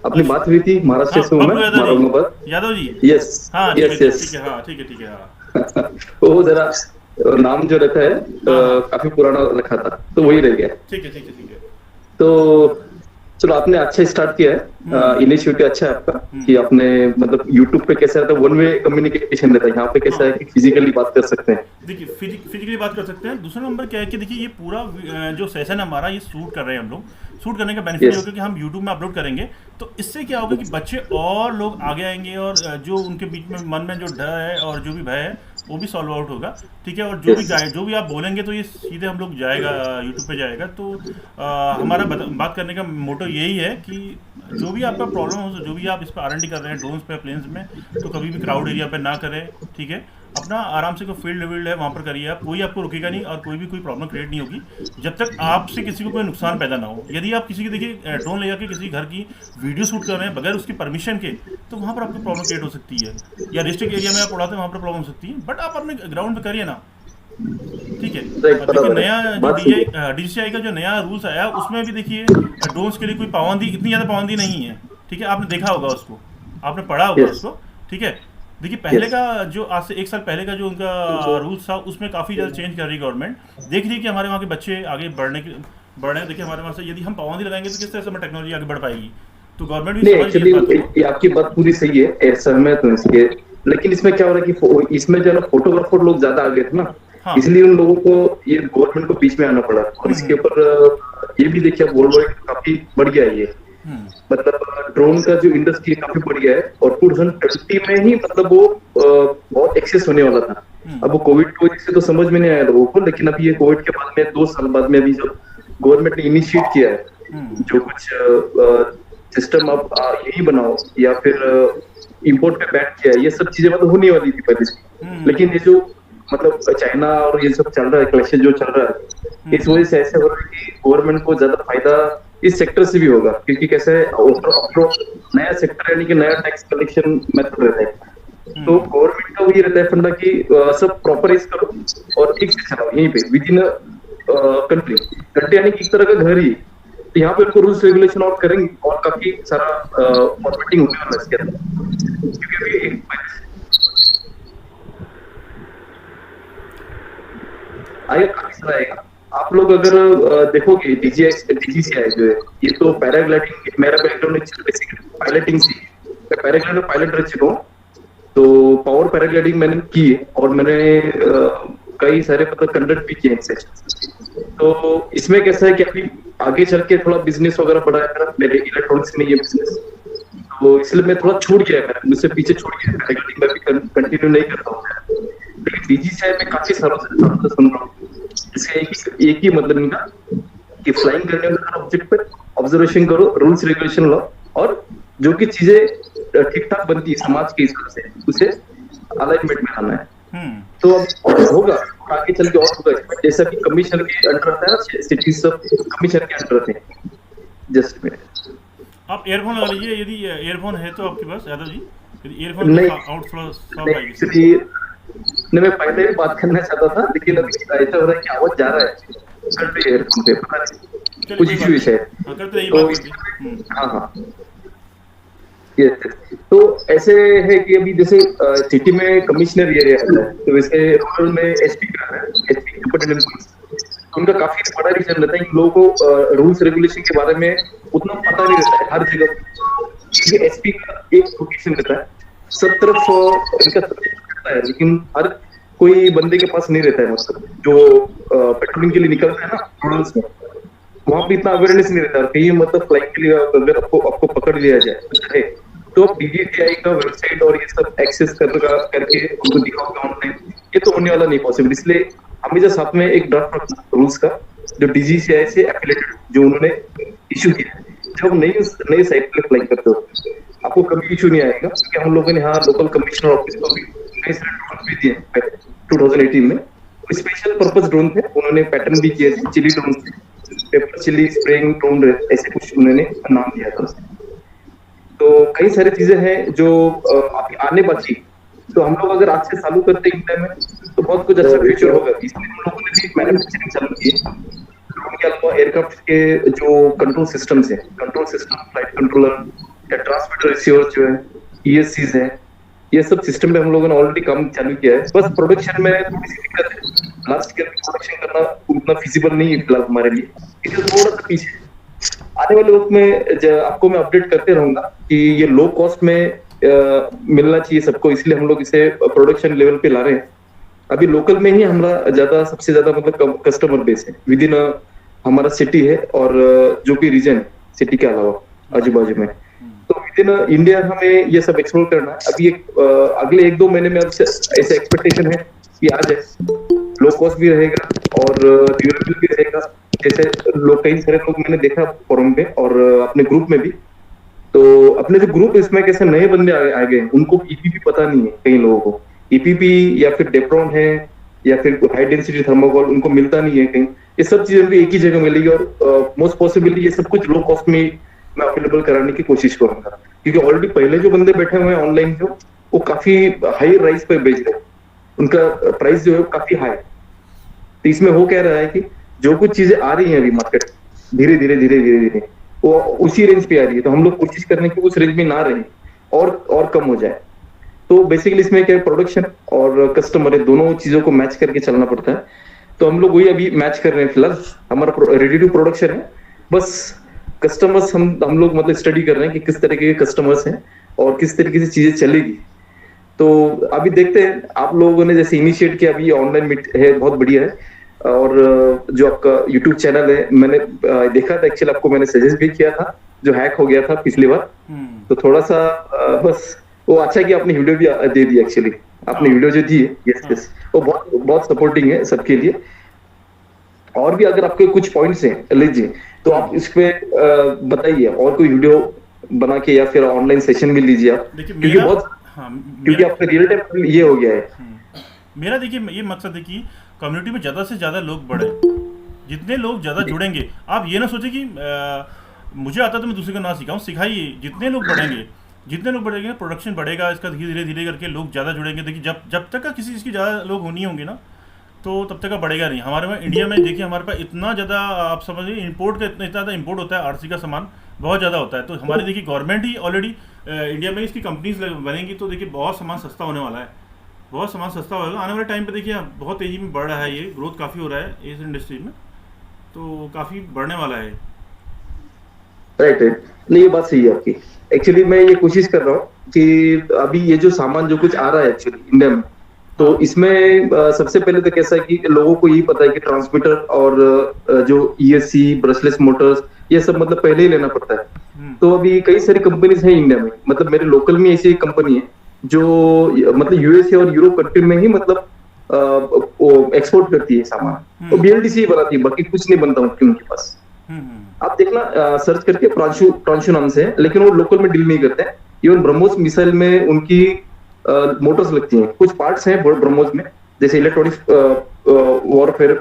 अपनी बात हुई थी महाराष्ट्र से हूँ मैं, औरंगाबाद। यादव जी। यस हाँ यस। हाँ ठीक है हाँ। वो जरा नाम जो रखा है काफी पुराना रखा था तो वही रह गया। ठीक है। तो चलो आपने अच्छा स्टार्ट किया है, इनिशिएटिव अच्छा है आपका कि आपने मतलब यूट्यूब पे कैसा रहता है, वन वे कम्युनिकेशन रहता है, यहाँ पे कैसा है कि फिजिकली बात कर सकते हैं। देखिए फिजिकली बात कर सकते हैं। दूसरा नंबर क्या है कि देखिए ये पूरा जो सेशन है हमारा, ये शूट कर रहे हैं हम लोग। शूट करने का बेनिफिट होगा कि हम यूट्यूब में अपलोड करेंगे, तो इससे क्या होगा कि बच्चे और लोग आगे आएंगे और जो उनके बीच में मन में जो डर है और जो भी भय है वो भी सॉल्व आउट होगा, ठीक है। और जो भी आप बोलेंगे तो ये सीधे हम लोग जाएगा, यूट्यूब पे जाएगा। तो हमारा बात करने का मोटो यही है कि जो भी आपका प्रॉब्लम हो, जो भी आप इस पर R&D कर रहे हैं ड्रोन्स पे, प्लेन्स में, तो कभी भी क्राउड एरिया पे ना करें, ठीक है। अपना आराम से कोई फील्ड है वहाँ पर करिए आप, कोई आपको रुकेगा नहीं और कोई प्रॉब्लम क्रिएट नहीं होगी जब तक आपसे किसी को कोई नुकसान पैदा ना हो। यदि आप किसी की देखिए ड्रोन ले जाके किसी घर की वीडियो शूट कर रहे हैं बगैर उसकी परमिशन के, तो वहाँ पर आपको प्रॉब्लम क्रिएट हो सकती है। या डिस्ट्रिक्ट एरिया में आप उड़ाते हैं वहाँ पर प्रॉब्लम हो सकती है, बट आप अपने ग्राउंड पे करिए ना, ठीक है। देखिए नया जो DJI का जो नया रूल्स आया उसमें भी देखिए ड्रोन्स के लिए कोई पाबंदी, इतनी ज़्यादा पाबंदी नहीं है, ठीक है। आपने देखा होगा उसको, आपने पढ़ा होगा उसको, ठीक है। देखिए पहले का जो आज से 1 साल पहले का जो उनका रूल्स था उसमें काफ़ी ज़्यादा चेंज कर रही है गवर्नमेंट। देख रही है कि हमारे वहाँ के बच्चे आगे बढ़ रहे हैं। देखिए हमारे वहाँ से यदि हम पाबंदी लगाएंगे तो किस तरह से हमारी टेक्नोलॉजी आगे बढ़ पाएगी, तो गवर्नमेंट भी एक्चुअली आपकी बात पूरी सही है, सहमत हूं इसके। लेकिन इसमें क्या हो रहा है कि इसमें जो है फोटोग्राफर लोग ज्यादा आ गए थे ना, इसलिए उन लोगों को ये गवर्नमेंट को बीच में आना पड़ा। और इसके ऊपर ये भी देखिए वर्ल्ड वाइड काफी बढ़ गया है ये, मतलब ड्रोन का जो इंडस्ट्री काफी बढ़ गया है। और 2020 में ही मतलब वो बहुत एक्सेस होने वाला था। अब वो कोविड की वजह से तो समझ में नहीं आया लोगों को, लेकिन अभी ये कोविड के बाद में 2 साल बाद में अभी जो गवर्नमेंट ने इनिशिएट किया है, जो कुछ सिस्टम आप यही बनाओ या फिर इंपोर्ट पे बैन किया है, ये सब चीजें मतलब होने वाली थी पहले से। लेकिन ये जो मतलब चाइना और ये सब चल रहा है, क्लैशेस जो चल रहा है, इस वजह से ऐसे हो रहा है कि गवर्नमेंट को ज्यादा फायदा इस सेक्टर से भी होगा, क्योंकि कैसे नया सेक्टर यानी कि नया टैक्स कलेक्शन मेथड रहता है। तो गवर्नमेंट का वही रहता है फंडा कि सब प्रॉपराइज करो और ठीक से चलाओ यहीं पे विद इन कंट्री यानी कि एक तरह का घर ही। तो यहाँ पे उनको रूल्स रेगुलेशन आउट करेंगे और काफी सारा फॉर्मेटिंग होने वाला है इसके अंदर, क्योंकि अभी आएगा काफी सारा आएगा। आप लोग अगर देखोगे DJI जो है, ये तो पैराग्लाइडिंग, मेरा बैकग्राउंड बेसिकली पायलटिंग से, मैं पैराग्लाइडर पायलट रह चुका हूँ। तो पावर पैराग्लाइडिंग मैंने की है और मैंने कई सारे मतलब कंडक्ट भी किए हैं। तो इसमें कैसा है कि अभी आगे चल के थोड़ा बिजनेस वगैरह बढ़ा है मेरे इलेक्ट्रॉनिक्स में ये बिजनेस, तो इसलिए मैं थोड़ा छूट गया है, मुझसे पीछे छूट गया। पैराग्लाइडिंग में भी कंटिन्यू नहीं करता हूँ, लेकिन DJI में काफी सालों से सुन रहा हूँ। इसका एक ही मतलब इनका कि फ्लाइंग करने वाले ऑब्जेक्ट पर ऑब्जर्वेशन करो, रूल्स रेगुलेशन लो, और जो की चीजें ठीक ठाक बनती है समाज के हिसाब से उसे अलाइनमेंट में लाना है। तो अब होगा आगे चल के और होगा, जैसा कि कमीशन के अंडर आता है ना, सिटी सब कमीशन के अंडर आते हैं। जस्ट मिनट, आप ईयरफोन लगा लीजिए, यदि ईयरफोन है तो आपके पास यादव जी, यदि ईयरफोन नहीं आउटफ्लो एक्चुअली नहीं, मैं पहले भी बात करना चाहता था, लेकिन अभी ऐसा हो रहा है कि आवाज जा रहा है कर पे ईयरफोन पे, पता नहीं कुछ इशू है। हाँ तो ऐसे है कि अभी जैसे सिटी में कमिश्नर एरिया है, तो वैसे रूरल में SP का है, उनका काफी बड़ा रीजन रहता है इन लोगों को रूल्स रेगुलेशन के बारे में उतना पता नहीं रहता है हर जगह, क्योंकि SP का एक लोकेशन रहता है, सब तरफ इनका रहता है, लेकिन हर कोई बंदे के पास नहीं रहता है। मतलब जो पेट्रोलिंग के लिए निकलता है ना रूरल्स में, वहाँ पे इतना अवेयरनेस नहीं रहता है। कहीं मतलब फ्लाइट के लिए अगर आपको पकड़ लिया जाए तो DJI का वेबसाइट और ये सब एक्सेस करके उनको दिखाओगे ऑनलाइन, ये तो होने वाला नहीं पॉसिबल। इसलिए हमेशा साथ में एक ड्राफ्ट रूल्स का जो DJI से एफिलिएटेड जो उन्होंने इशू किया है, जब नई साइट पे फ्लाई करते हो आपको कभी इशू नहीं आएगा, क्योंकि हम लोगों ने यहाँ लोकल कमिश्नर ऑफिस को भी कई सारे ड्रोन भी दिए पहले 2018 में, स्पेशल पर्पस ड्रोन थे, उन्होंने पैटर्न भी किए थे, चिली ड्रोन थे, पेपर चिली स्प्रेइंग ड्रोन ऐसे कुछ उन्होंने नाम दिया था उसने। तो कई सारी चीजें हैं जो अभी आने बाकी, तो हम लोग अगर आज से चालू करते हैं इंडिया में तो बहुत कुछ अच्छा फ्यूचर होगा। इसलिए हम लोगों ने भी मैन्युफैक्चरिंग चालू की है। ड्रोन के अलावा एयरक्राफ्ट के जो कंट्रोल सिस्टम्स है, कंट्रोल सिस्टम, फ्लाइट कंट्रोलर या ट्रांसमीटर रिसीवर जो है, ESCs है, ये सब सिस्टम पे हम लोगों ने ऑलरेडी काम चालू किया है। बस प्रोडक्शन में थोड़ी सी दिक्कत है, लास्ट ईयर प्रोडक्शन करना उतना फिजिबल नहीं है फिलहाल हमारे लिए, इसलिए थोड़ा सा पीछे। आने वाले वक्त में आपको मैं अपडेट करते रहूंगा कि ये लो कॉस्ट में मिलना चाहिए सबको, इसलिए हम लोग इसे प्रोडक्शन लेवल पे ला रहे हैं। अभी लोकल में ही हमारा सबसे ज्यादा मतलब कस्टमर बेस है विद इन हमारा सिटी है, और जो भी रीजन है सिटी के अलावा आजू बाजू में, तो विद इन इंडिया हमें ये सब एक्सप्लोर करना है। अभी अगले 1-2 महीने में ऐसा एक्सपेक्टेशन है कि आ जाए, लो कॉस्ट भी रहेगा और ड्यूरेबल भी रहेगा। जैसे लोग कई सारे लोग मैंने देखा फोरम पे और अपने ग्रुप में भी, तो अपने जो ग्रुप इसमें कैसे नए बंदे आ गए, उनको ईपीपी पता नहीं है, कई लोगों को ईपीपी या फिर डेप्रोन है या फिर हाई डेंसिटी थर्मोकोल उनको मिलता नहीं है कहीं। ये सब चीजें भी एक ही जगह मिलेगी और मोस्ट पॉसिबली ये सब कुछ लो कॉस्ट में मैं अवेलेबल कराने की कोशिश करूंगा, क्योंकि ऑलरेडी पहले जो बंदे बैठे हुए हैं ऑनलाइन जो, वो काफी हाई प्राइस पे बेच रहे हैं, उनका प्राइस जो है काफी हाई। तो इसमें हो कह रहा है कि जो कुछ चीजें आ रही हैं अभी मार्केट धीरे धीरे वो उसी रेंज पे आ रही है, तो हम लोग कोशिश करने की उस रेंज में ना रहे और कम हो जाए। तो बेसिकली इसमें क्या प्रोडक्शन और कस्टमर है, दोनों चीजों को मैच करके चलना पड़ता है। तो हम लोग वही अभी मैच कर रहे हैं। फिलहाल हमारा रेडी टू प्रोडक्शन है, बस कस्टमर्स हम लोग मतलब स्टडी कर रहे हैं कि किस तरीके के कस्टमर्स हैं और किस तरीके से चीजें चलेगी। तो अभी देखते हैं, आप लोगों ने जैसे इनिशिएट किया अभी ऑनलाइन मीट है, बहुत बढ़िया है। और जो आपका यूट्यूब चैनल है, मैंने देखा था एक्चुअली, आपको मैंने सजेस्ट भी किया था, जो हैक हो गया था पिछली बार, तो थोड़ा सा बस वो अच्छा कि आपने वीडियो भी दे दी। एक्चुअली आपने वीडियो जो दी है, यस वो बहुत सपोर्टिंग है सबके लिए। और भी अगर आपके कुछ पॉइंट्स हैं लीजिए, तो आप इस पे बताइए, और कोई वीडियो बना के या फिर ऑनलाइन सेशन भी लीजिए आप, क्योंकि क्योंकि आपका रियल टाइम ये हो गया है। मेरा देखिए ये मकसद है कि कम्युनिटी में ज़्यादा से ज़्यादा लोग बढ़े, जितने लोग ज़्यादा जुड़ेंगे। आप ये ना सोचे कि मुझे आता तो मैं दूसरे को ना सिखाऊं, सिखाइए। जितने लोग बढ़ेंगे प्रोडक्शन बढ़ेगा इसका, धीरे धीरे करके लोग ज़्यादा जुड़ेंगे। देखिए जब तक का किसी चीज़ की ज़्यादा लोग होनी होंगे ना, तो तब तक का बढ़ेगा नहीं। हमारे में इंडिया में देखिए, हमारे पास इतना ज़्यादा, आप समझिए इंपोर्ट का इतना ज़्यादा इंपोर्ट होता है, आरसी का सामान बहुत ज़्यादा होता है। तो हमारी देखिए गवर्नमेंट ही ऑलरेडी इंडिया में इसकी कंपनीज बनेंगी, तो देखिए बहुत सामान सस्ता होने वाला है, बहुत सामान सस्ता होगा आने वाले टाइम पे। देखिए बहुत तेज़ी में बढ़ रहा है, ये ग्रोथ काफ़ी हो रहा है इस इंडस्ट्री में, तो काफ़ी बढ़ने वाला है। राइट नहीं, ये बात सही है आपकी। एक्चुअली मैं ये कोशिश कर रहा हूँ कि अभी ये जो सामान जो कुछ आ रहा है एक्चुअली इंडिया में, तो इसमें सबसे पहले तो कैसा है कि लोगों को यही पता है कि ट्रांसमीटर और जो ESC ब्रशलेस मोटर्स ये सब मतलब पहले ही लेना पड़ता है। तो अभी कई सारी कंपनीज हैं इंडिया में, मतलब मेरे लोकल में ऐसी कंपनी है जो मतलब USA और यूरोप कंट्री में ही मतलब एक्सपोर्ट करती है सामान, तो BLDC बनाती है, बाकी कुछ नहीं बनता उनके पास। आप देखना सर्च करके, प्रांशु नाम से है, लेकिन वो लोकल में डील नहीं करते हैं। इवन ब्रह्मोस मिसाइल में उनकी मोटर्स लगती हैं, कुछ पार्ट्स हैं ब्रह्मोस में, जैसे इलेक्ट्रॉनिक वॉरफेयर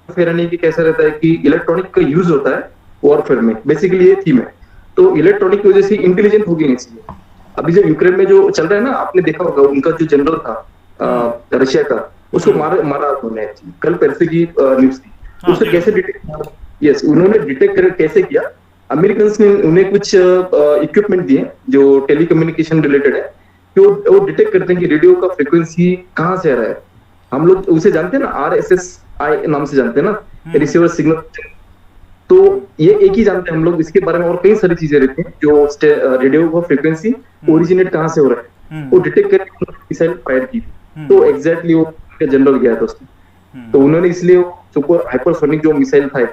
की कैसा रहता है कि इलेक्ट्रॉनिक का यूज होता है वॉरफेयर में, बेसिकली ये थीम है। तो इलेक्ट्रॉनिक की वजह से इंटेलिजेंट हो गई नहीं चाहिए। अभी जो यूक्रेन में जो चल रहा है ना, आपने देखा होगा, उनका जो जनरल था रशिया का, उसको मारा उन्होंने, कल पैसे की न्यूज थी। उससे कैसे डिटेक्ट, यस उन्होंने डिटेक्ट कैसे किया, अमेरिकन्स ने उन्हें कुछ इक्विपमेंट दिए जो टेलीकम्युनिकेशन रिलेटेड है, कि वो डिटेक्ट करते हैं कि रेडियो का फ्रीक्वेंसी कहाँ से आ रहा है। हम लोग उसे जानते हैं ना, RSSI नाम से जानते हैं ना, रिसीवर सिग्नल। तो ये एक ही जानते हैं हम लोग, इसके बारे में और कई सारी चीजें रहती हैं जो रेडियो का फ्रीक्वेंसी ओरिजिनेट कहाँ से हो रहा है, वो डिटेक्ट करके मिसाइल फायर की। तो एग्जैक्टली वो जनरल गया था उसमें, तो उन्होंने इसलिए सुपर हाइपरसोनिक जो मिसाइल था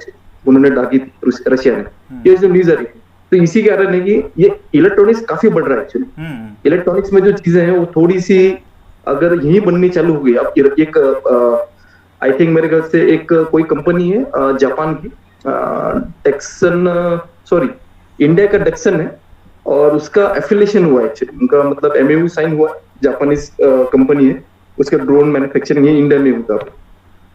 उन्होंने डाली थी रशिया ने। ये जो न्यूज आ रही है, तो इसी कारण है कि ये इलेक्ट्रॉनिक्स काफी बढ़ रहा है एक्चुअली। इलेक्ट्रॉनिक्स में जो चीजें हैं वो थोड़ी सी अगर यही बननी चालू हो गई, अब एक आई थिंक मेरे ख्याल से एक कोई कंपनी है जापान की, इंडिया का डेक्सन है, और उसका एफिलिएशन हुआ है एक्चुअली, उनका मतलब MOU साइन हुआ, जापानीज कंपनी है, उसका ड्रोन मैन्युफैक्चरिंग है इंडिया में होगा।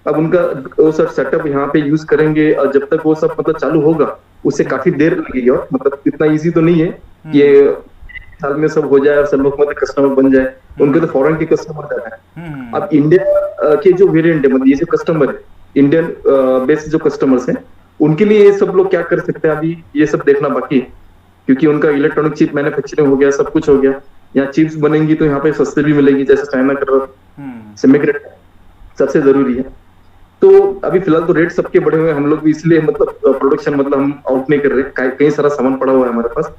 अब उनका वो सब सेटअप यहाँ पे यूज करेंगे, और जब तक वो सब मतलब चालू होगा उससे काफी देर लगेगी, और मतलब इतना इजी तो नहीं है कि ये साल में सब हो जाए और सब लोग मतलब कस्टमर बन जाए, उनके तो फॉरेन के कस्टमर ज्यादा है। अब इंडिया के जो वेरिएंट है, मतलब ये जो कस्टमर है इंडियन बेस्ड जो कस्टमर्स हैं, उनके लिए ये सब लोग क्या कर सकते हैं अभी ये सब देखना बाकी है, क्योंकि उनका इलेक्ट्रॉनिक चिप मैन्युफैक्चरिंग हो गया, सब कुछ हो गया। यहाँ चिप्स बनेंगी तो यहाँ पे सस्ते भी मिलेगी, जैसे चाइना कर रहा, सेमीकंडक्टर सबसे जरूरी है। तो अभी फिलहाल तो रेट सबके बढ़े हुए हैं, हम लोग भी इसलिए मतलब प्रोडक्शन मतलब हम आउट नहीं कर रहे, कई सारा सामान पड़ा हुआ है हमारे पास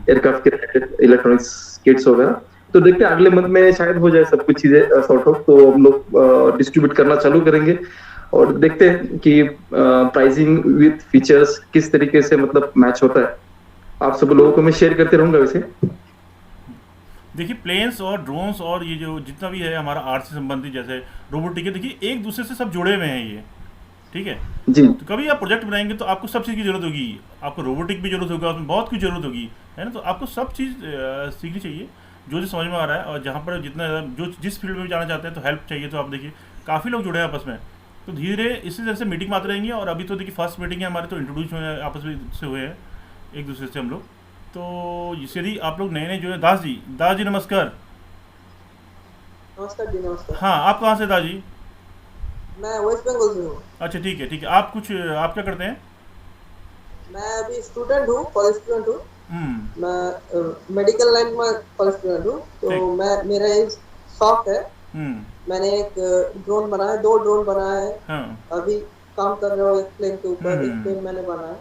एयरक्राफ्ट के रिलेटेड, इलेक्ट्रॉनिक्स किट्स वगैरह। तो देखते हैं अगले मंथ में शायद हो जाए सब कुछ चीजें सॉर्ट आउट, तो हम लोग डिस्ट्रीब्यूट करना चालू करेंगे और देखते हैं कि प्राइसिंग विद फीचर्स किस तरीके से मतलब मैच होता है। आप सब लोगों को मैं शेयर करते रहूंगा वैसे। देखिए प्लेन्स और ड्रोन्स और ये जो जितना भी है हमारा आर्ट से संबंधित जैसे रोबोटिक है, देखिए एक दूसरे से सब जुड़े हुए हैं ये, ठीक है जी। तो कभी आप प्रोजेक्ट बनाएंगे तो आपको सब चीज़ की जरूरत होगी, आपको रोबोटिक भी जरूरत होगा, उसमें बहुत कुछ जरूरत होगी, है ना। तो आपको सब चीज़ सीखनी चाहिए जो समझ में आ रहा है, और जहाँ पर जितना जो जिस फील्ड में भी जाना चाहते हैं तो हेल्प चाहिए, तो आप देखिए काफ़ी लोग जुड़े हैं आपस में। तो धीरे धीरे इसी तरह से मीटिंग में आते रहेंगे, और अभी तो देखिए फर्स्ट मीटिंग है हमारे, तो इंट्रोड्यूस हुए हैं आपस में से हुए हैं एक दूसरे से हम लोग। तो यदि आप लोग नए नए जो है दास जी नमस्कार। नमस्कार जी नमस्कार। हाँ आप कहाँ से दास जी? मैं वेस्ट बंगाल से हूँ। अच्छा ठीक है आप क्या करते हैं? मैं अभी स्टूडेंट हूँ, कॉलेज स्टूडेंट हूँ। मैं मेडिकल लाइन में कॉलेज स्टूडेंट हूँ, तो मेरा एक शौक है। मैंने एक ड्रोन बनाया, 2 ड्रोन बनाया है। हाँ। अभी काम कर रहा हूँ एक प्लेन के ऊपर, एक प्लेन मैंने बनाया।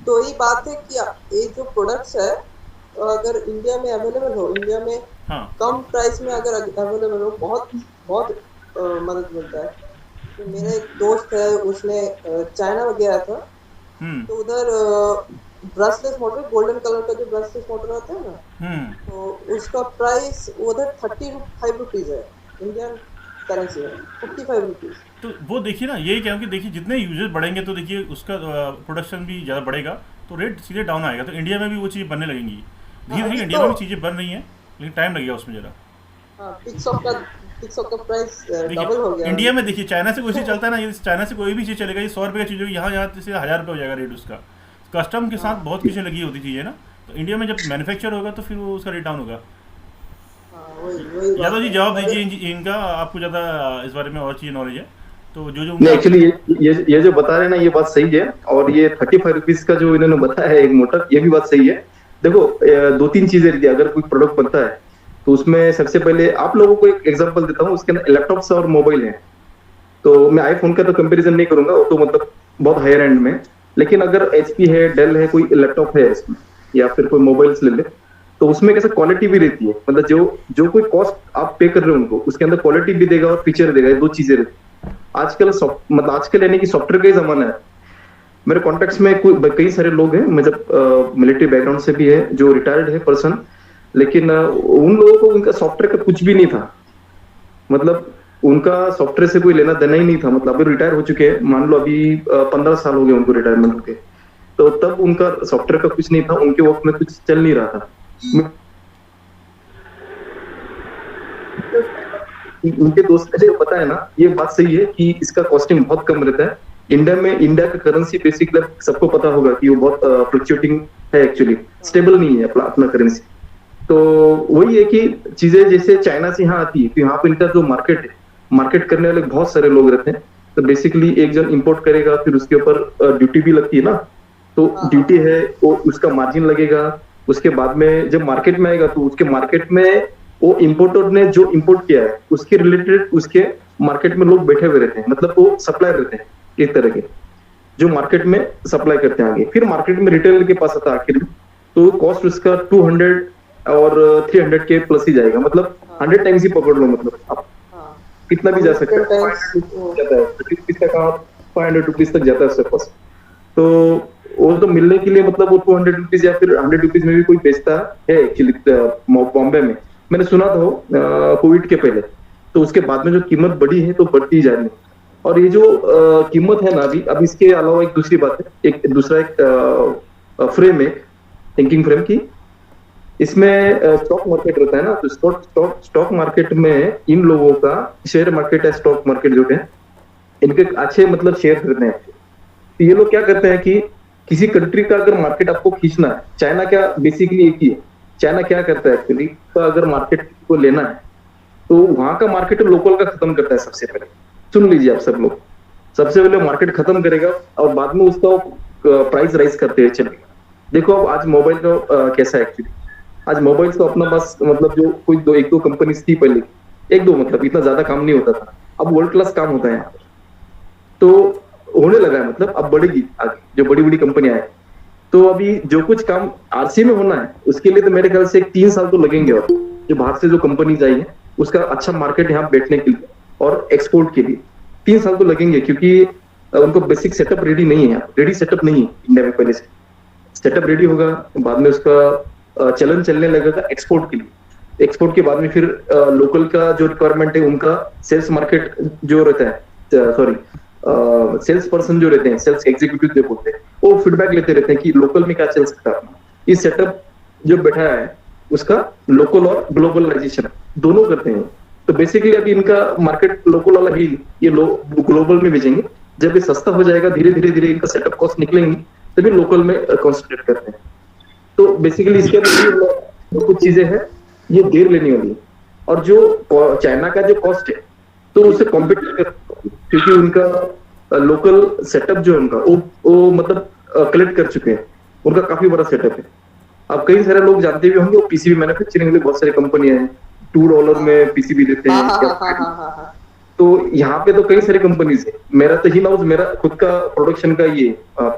तो ये बात है कि ये जो प्रोडक्ट्स है अगर इंडिया में अवेलेबल हो, इंडिया में कम प्राइस में अगर अवेलेबल हो, बहुत बहुत मदद मिलता है। तो मेरा एक दोस्त है, उसने चाइना में गया था, तो उधर ब्रशलेस मोटर, गोल्डन कलर का जो ब्रशलेस मोटर आता है ना, तो उसका प्राइस उधर 35 रुपीज है, इंडियन करेंसी है 55 रुपीज। तो वो देखिए ना, यही क्या कि देखिए जितने यूजर्स बढ़ेंगे तो देखिए उसका प्रोडक्शन भी ज़्यादा बढ़ेगा, तो रेट सीधे डाउन आएगा। तो इंडिया में भी वो चीज़ बनने लगेंगी धीरे धीरे। इंडिया में भी चीज़ें बन रही हैं, लेकिन टाइम लगेगा उसमें ज़रा। पिक्स ऑफ का प्राइस डबल हो गया इंडिया में। देखिए चाइना से कोई चीज़ चलता है ना, ये चाइना से कोई भी चीज़ चलेगा, ये 100 रुपये की चीज़ होगी, यहाँ से 1000 रुपये हो जाएगा रेट उसका। कस्टम के साथ बहुत चीज़ें लगी होती चीज़ें ना, तो इंडिया में जब मैन्युफैक्चर होगा तो फिर वो उसका रेट डाउन होगा। यादव जी जवाब दीजिए इनका, आपको ज़्यादा इस बारे में और चीज़ नॉलेज है, तो जो एक्चुअली ये जो बता रहे हैं ना, ये बात सही है। और ये 35 रुपीज का जो इन्होंने बताया है एक मोटर, ये भी बात सही है। देखो 2-3 चीजें रहती है, अगर कोई प्रोडक्ट बनता है तो उसमें सबसे पहले आप लोगों को एक एग्जांपल देता हूँ, उसके अंदर लैपटॉप्स और मोबाइल है। तो मैं आईफोन का तो कंपैरिजन नहीं करूंगा, वो तो मतलब बहुत हायर एंड में, लेकिन अगर HP है, डेल है, कोई लैपटॉप है इसमें, या फिर कोई मोबाइल्स ले ले, तो उसमें कैसे क्वालिटी भी रहती है। मतलब जो कोई कॉस्ट आप पे कर रहे हो उनको, उसके अंदर क्वालिटी भी देगा और फीचर देगा, 2 चीजें रहती है। आजकल यानी कि सॉफ्टवेयर का ही जमाना है। मेरे कॉन्टेक्ट्स में कई सारे लोग हैं, मतलब मिलिट्री बैकग्राउंड से भी है, जो रिटायर्ड है पर्सन, लेकिन उन लोगों को उनका सॉफ्टवेयर का कुछ भी नहीं था। मतलब उनका सॉफ्टवेयर से कोई लेना देना ही नहीं था। मतलब अभी रिटायर हो चुके हैं, मान लो अभी 15 साल हो गए उनको रिटायरमेंट होके, तो तब उनका सॉफ्टवेयर का कुछ नहीं था, उनके वक्त में कुछ चल नहीं रहा था। उनके दोस्त ने बताया ना, ये बात सही है कि इसका कॉस्टिंग बहुत कम रहता है। इंडिया का करेंसी बेसिकली सबको पता होगा कि वो बहुत फ्लक्चुएटिंग है, एक्चुअली स्टेबल नहीं है अपना करेंसी। तो वही है कि चीजें जैसे चाइना से यहाँ आती है, तो यहाँ पे इनका जो मार्केट करने वाले बहुत सारे लोग रहते हैं। तो बेसिकली एक जन इंपोर्ट करेगा, फिर उसके ऊपर ड्यूटी भी लगती है ना, तो ड्यूटी है, वो उसका मार्जिन लगेगा। उसके बाद में जब मार्केट में आएगा, तो उसके मार्केट में वो इम्पोर्टर ने जो इम्पोर्ट किया है उसके रिलेटेड उसके मार्केट में लोग बैठे हुए रहते हैं। मतलब वो सप्लायर रहते हैं एक तरह के, जो मार्केट में सप्लाई करते हैं आगे, फिर मार्केट में रिटेलर के पास आता है आखिर में। तो कॉस्ट उसका 200 और 300 के प्लस ही जाएगा। मतलब 100 टाइम्स ही पकड़ लो, मतलब आप कितना भी जा सकते हैं, 500 रुपीज तक जाता है उसके पास। तो वो तो मिलने के लिए मतलब वो 200 रुपीज या फिर 100 रुपीज में भी कोई बेचता है एक्चुअली बॉम्बे में। मैंने सुना था कोविड के पहले, तो उसके बाद में जो कीमत बढ़ी है तो बढ़ती जा रही है। और ये जो कीमत है ना, अब इसके अलावा एक दूसरी बात है, एक दूसरा फ्रेम है, थिंकिंग फ्रेम की। इसमें स्टॉक मार्केट रहता है ना, तो स्टॉक मार्केट में इन लोगों का शेयर मार्केट है, स्टॉक मार्केट जो है, इनके अच्छे मतलब शेयर रहते हैं। तो ये लोग क्या करते हैं कि किसी कंट्री का अगर मार्केट आपको खींचना है, चाइना क्या बेसिकली एक ही है, चाइना क्या करता है एक्चुअली, तो अगर मार्केट को लेना है तो वहां का मार्केट लोकल का खत्म करता है सबसे पहले। सुन लीजिए आप सब लोग, सबसे पहले मार्केट खत्म करेगा और बाद में उसका प्राइस राइज करते हुए चलेगा। देखो अब आज मोबाइल का कैसा है एक्चुअली, आज मोबाइल तो अपना पास मतलब जो कोई एक दो कंपनीज थी पहले, एक दो मतलब इतना ज्यादा काम नहीं होता था, अब वर्ल्ड क्लास काम होता है यहाँ पर। तो होने लगा है, मतलब अब बढ़ेगी आगे जो बड़ी बड़ी कंपनियां हैं। तो अभी जो कुछ काम आरसी में होना है उसके लिए तो मेरे ख्याल से 3 साल तो लगेंगे, और जो बाहर से जो कंपनीज आई है उसका अच्छा मार्केट यहाँ बैठने के लिए और एक्सपोर्ट के लिए 3 साल तो लगेंगे, क्योंकि उनको बेसिक सेटअप रेडी नहीं है, रेडी सेटअप नहीं है इंडिया में। पहले से सेटअप रेडी होगा, बाद में उसका चलन चलने लगेगा एक्सपोर्ट के लिए। एक्सपोर्ट के बाद में फिर लोकल का जो रिक्वायरमेंट है उनका सेल्स मार्केट जो रहता है, सॉरी सेल्स पर्सन जो रहते हैं, सेल्स एग्जीक्यूटिव जो बोलते हैं, वो फीडबैक लेते रहते हैं कि लोकल में क्या चल सकता है। इस सेटअप जो बैठा है उसका लोकल और ग्लोबलाइजेशन दोनों करते हैं। तो बेसिकली अभी इनका मार्केट लोकल वाला ही, ये ग्लोबल में भेजेंगे। जब ये सस्ता हो जाएगा धीरे धीरे धीरे इनका सेटअप कॉस्ट निकलेंगे, तभी लोकल में कॉन्सेंट्रेट करते हैं। तो बेसिकली इसके अंदर कुछ चीजें हैं ये देर लेने वाली है, और जो चाइना का जो कॉस्ट है तो उससे कॉम्पीट कर, क्योंकि उनका लोकल सेटअप जो है उनका वो मतलब कलेक्ट कर चुके हैं, उनका काफी बड़ा सेटअप है। अब कई सारे लोग जानते भी होंगे, पीसीबी मैन्युफैक्चरिंग में बहुत सारी कंपनियां हैं, $2 में पीसीबी देते हैं। तो यहाँ पे तो कई सारी कंपनीज है। मेरा तो ही हाउस, मेरा खुद का प्रोडक्शन का ये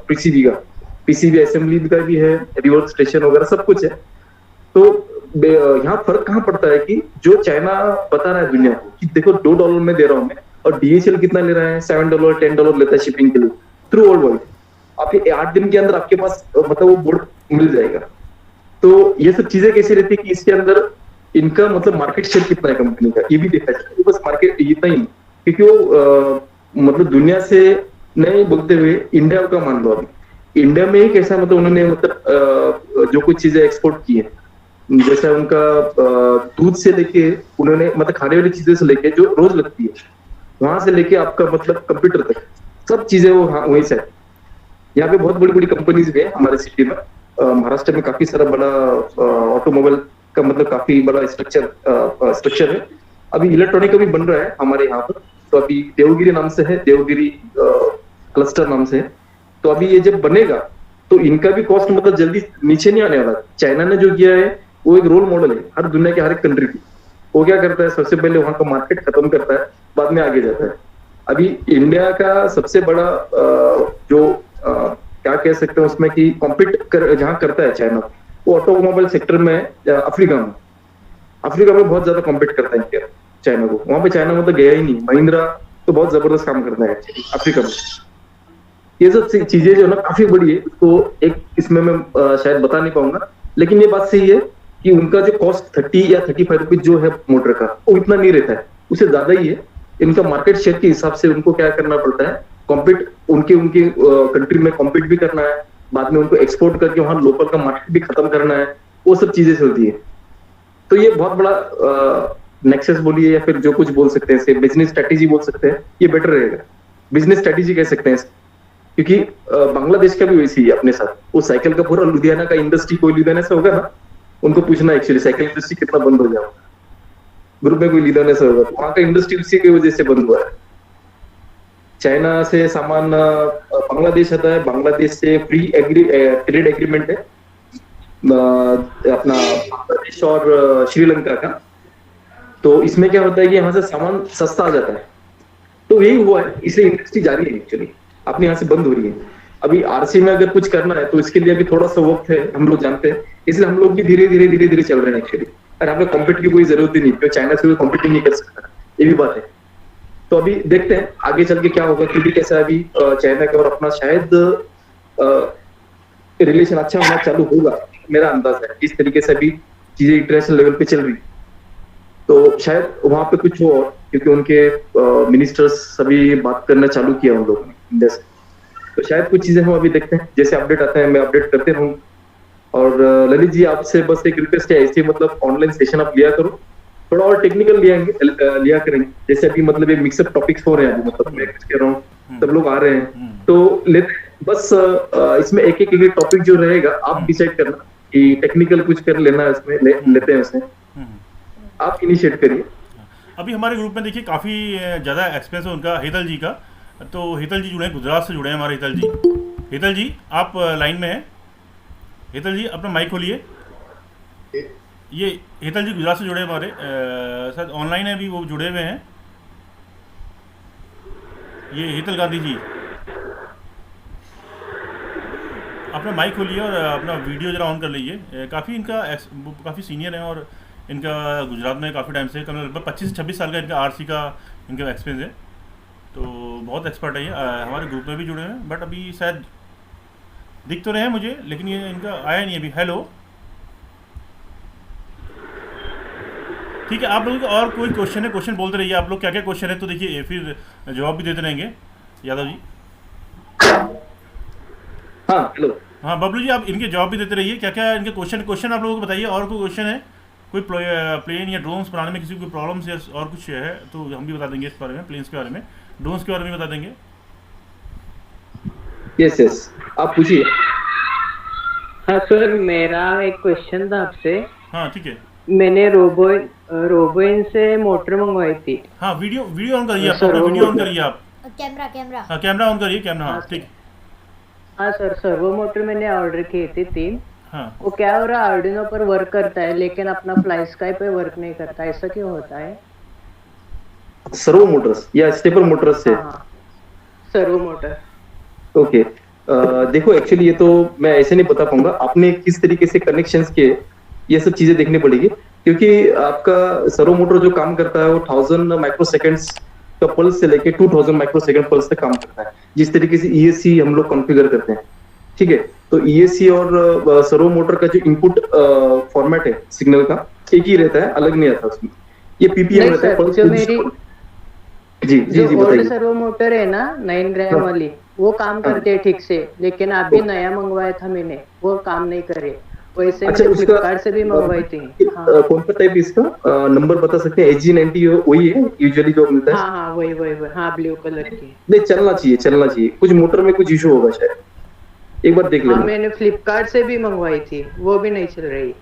पीसीबी असेंबली का भी है, रिवर्स स्टेशन वगैरह सब कुछ है। तो यहाँ फर्क कहाँ पड़ता है कि जो चाइना बता रहा है दुनिया को कि देखो $2 में दे रहा हूं मैं, और डीएचएल कितना ले रहा है, $7 $10 लेता है शिपिंग के लिए थ्रू वर्ल्ड वाइड। आपके 8 दिन के अंदर आपके पास मतलब वो बोर्ड मिल जाएगा। तो ये सब चीजें कैसी रहती है कि इसके अंदर इनका मतलब मार्केट शेयर कितना है कंपनी का, ये भी देखा जाए। बस मार्केट इतना ही, क्योंकि वो मतलब दुनिया से नहीं बोलते हुए इंडिया का मान लो, अभी इंडिया में ही कैसा मतलब उन्होंने मतलब जो कुछ चीजें एक्सपोर्ट की है, जैसा उनका दूध से लेके उन्होंने मतलब खाने वाली चीजें से लेके जो रोज लगती है, वहां से लेके आपका मतलब कंप्यूटर तक सब चीजें वो वहीं से। यहाँ पे बहुत बड़ी बड़ी कंपनीज भी है हमारे सिटी में। महाराष्ट्र में काफी सारा बड़ा ऑटोमोबाइल का मतलब काफी बड़ा स्ट्रक्चर है। अभी इलेक्ट्रॉनिक का भी बन रहा है हमारे यहाँ पर। तो अभी देवगिरी नाम से है, देवगिरी क्लस्टर नाम से है। तो अभी ये जब बनेगा तो इनका भी कॉस्ट मतलब जल्दी नीचे नहीं आने वाला। चाइना ने जो किया है वो एक रोल मॉडल है हर दुनिया के हर एक कंट्री की। वो क्या करता है, सबसे पहले वहां का मार्केट खत्म करता है, बाद में आगे जाता है। अभी इंडिया का सबसे बड़ा जो क्या कह सकते हैं उसमें कि कॉम्पीट जहां करता है चाइना, वो ऑटोमोबाइल सेक्टर में अफ्रीका में बहुत ज्यादा कॉम्पीट करता है इंडिया चाइना को। वहां पे चाइना मतलब गया ही नहीं। महिंद्रा तो बहुत जबरदस्त काम करता है अफ्रीका में। ये सब चीजें जो है ना काफी बड़ी है, उसको एक इसमें मैं शायद बता नहीं पाऊंगा, लेकिन ये बात सही है कि उनका जो कॉस्ट 30 या 35 रुपीज जो है मोटर का, वो इतना नहीं रहता है, उससे ज्यादा ही है। इनका मार्केट शेयर के हिसाब से उनको क्या करना पड़ता है, कॉम्पीट उनके कंट्री में कॉम्पीट भी करना है, बाद में उनको एक्सपोर्ट करके वहां लोकल का मार्केट भी खत्म करना है, वो सब चीजें चलती है। तो ये बहुत बड़ा नेक्सस बोलिए या फिर जो कुछ बोल सकते हैं, बिजनेस स्ट्रेटेजी बोल सकते हैं, ये बेटर रहेगा। बिजनेस स्ट्रेटेजी कह सकते हैं, क्योंकि बांग्लादेश का भी वैसी है अपने साथ। वो साइकिल का पूरा लुधियाना का इंडस्ट्री कोई लुधियाना से होगा ना, उनको पूछना एक्चुअली साइकिल इंडस्ट्री कितना बंद हो गया। ग्रुप में कोई लुधियाना से होगा, वहां का इंडस्ट्री उसी की वजह से बंद हुआ है। चाइना से सामान बांग्लादेश आता है, बांग्लादेश से फ्री ट्रेड एग्रीमेंट है अपना बांग्लादेश और श्रीलंका का। तो इसमें क्या होता है कि यहाँ से सामान सस्ता आ जाता है। तो यही हुआ है, इसलिए इंडस्ट्री जारी है एक्चुअली, अपने यहाँ से बंद हो रही है। अभी आरसी में अगर कुछ करना है तो इसके लिए अभी थोड़ा सा वक्त है, हम लोग जानते हैं, इसलिए हम लोग भी धीरे धीरे चल रहे हैं एक्चुअली। और हमें कॉम्पीट की कोई जरूरत ही नहीं, क्योंकि चाइना से कोई कॉम्पीट नहीं कर सकता, ये भी बात है। तो अभी देखते हैं आगे चल के क्या होगा, क्योंकि कैसा अभी चाइना का और अपना शायद रिलेशन अच्छा होना चालू होगा, मेरा अंदाज है। इस तरीके से अभी चीजें इंटरनेशनल लेवल पे चल रही, तो शायद वहां पे कुछ हो, क्योंकि उनके मिनिस्टर्स सभी बात करना चालू किया उन लोगों ने इंडिया से। तो शायद कुछ चीजें हम अभी देखते हैं, जैसे अपडेट आते हैं मैं अपडेट करते रहूँ। और ललित जी आपसे बस एक रिक्वेस्ट है, ऐसे मतलब ऑनलाइन सेशन आप लिया करो, थोड़ा और टेक्निकल लिया करेंगे। जैसे अभी मतलब ये मिक्सअप टॉपिक्स हो रहे हैं, मतलब मैं कुछ कह रहा हूँ, सब लोग आ रहे हैं, तो लेते बस इसमें एक टॉपिक जो रहेगा आप डिसाइड करना कि टेक्निकल कुछ कर लेना है इसमें, लेते हैं उसमें, आप इनिशिएट करिए। अभी हमारे ग्रुप में देखिए काफ़ी ज़्यादा एक्सपीरियंस है उनका, हेतल जी का। तो हेतल जी जुड़े हैं, गुजरात से जुड़े हैं हमारे हेतल जी। हेतल जी आप लाइन में हैं? हेतल जी अपना माइक खोलिए। ये हेतल जी गुजरात से जुड़े हमारे, शायद ऑनलाइन है अभी, वो जुड़े हुए हैं। ये हेतल गांधी जी, अपना माइक खोलिए और अपना वीडियो जरा ऑन कर लीजिए। काफ़ी सीनियर है और इनका गुजरात में काफ़ी टाइम से, लगभग 25 से 26 साल का इनका आरसी का इनका एक्सपीरियंस है, तो बहुत एक्सपर्ट है ये। हमारे ग्रुप में भी जुड़े हैं, बट अभी शायद दिख तो रहे हैं मुझे, लेकिन ये इनका आया नहीं अभी। हेलो, ठीक है, आप लोगों का और कोई क्वेश्चन है, क्वेश्चन बोलते रहिए आप लोग, क्या क्या क्वेश्चन है, तो देखिए फिर जवाब भी देते रहेंगे। यादव जी, हाँ हेलो, हाँ बबलू जी, आप इनके जवाब भी देते रहिए। क्या क्या इनके क्वेश्चन आप लोगों को बताइए। और कोई क्वेश्चन है, कोई प्लेन या ड्रोन्स बनाने में किसी को कोई प्रॉब्लम या और कुछ है तो हम भी बता देंगे इस बारे में, प्लेन्स के बारे में, ड्रोन्स के बारे में बता देंगे। यस आप पूछिए। हाँ सर, मेरा एक क्वेश्चन था आपसे। हाँ ठीक है। मैंने रोबोइन से मोटर मंगवाई थी। हाँ, वीडियो ऑन करिए आप, वीडियो ऑन करिए आप। कैमरा हाँ, कैमरा ऑन करिए, कैमरा। हाँ ठीक। हाँ सर, सर्वो मोटर मैंने ऑर्डर की थी 3। हाँ, वो क्या हो रहा है, आर्डिनो पर वर्क करता है लेकिन अपना फ्लाई स्काई पे वर्क नहीं करता, ऐसा क्यों होता है? सर्वो मोटर्स या स्टेपर मोटर्स से? Servo motor. ओके, देखो एक्चुअली ये तो मैं ऐसे नहीं बता पाऊंगा, आपने किस तरीके से कनेक्शंस किए ये सब चीजें देखनी पड़ेगी, क्योंकि आपका सर्वो मोटर जो काम करता है वो 1000 माइक्रोसेकंड्स का पल्स से लेके 2000 माइक्रोसेकंड पल्स तक काम करता है, जिस तरीके से ईएससी हम लोग कॉन्फ़िगर करते हैं। ठीक है, तो ईएससी और सर्वो मोटर का जो इनपुट फॉर्मेट है सिग्नल का एक ही रहता है, अलग नहीं आता उसमें। ये पीपीएम रहता है पल्स। जो मेरी जी बताइए। सर्वो मोटर है ना 9 ग्राम वाली, वो काम करते है ठीक से, लेकिन अभी नया मंगवाया था मैंने, वो काम नहीं करे। वैसे अच्छा, मैंने फ्लिपकार्ट से भी मंगवाई थी। कौन सा टाइप इसका नंबर बता सकते हैं? HG90 वही है यूजुअली जो मिलता है? हाँ वही, हाँ ब्लू कलर की। नहीं, चलना चाहिए, कुछ मोटर में कुछ इशू होगा शायद, एक बार देख लेना। मैंने फ्लिपकार्ट से भी मंगवाई थी, वो भी नहीं चल रही।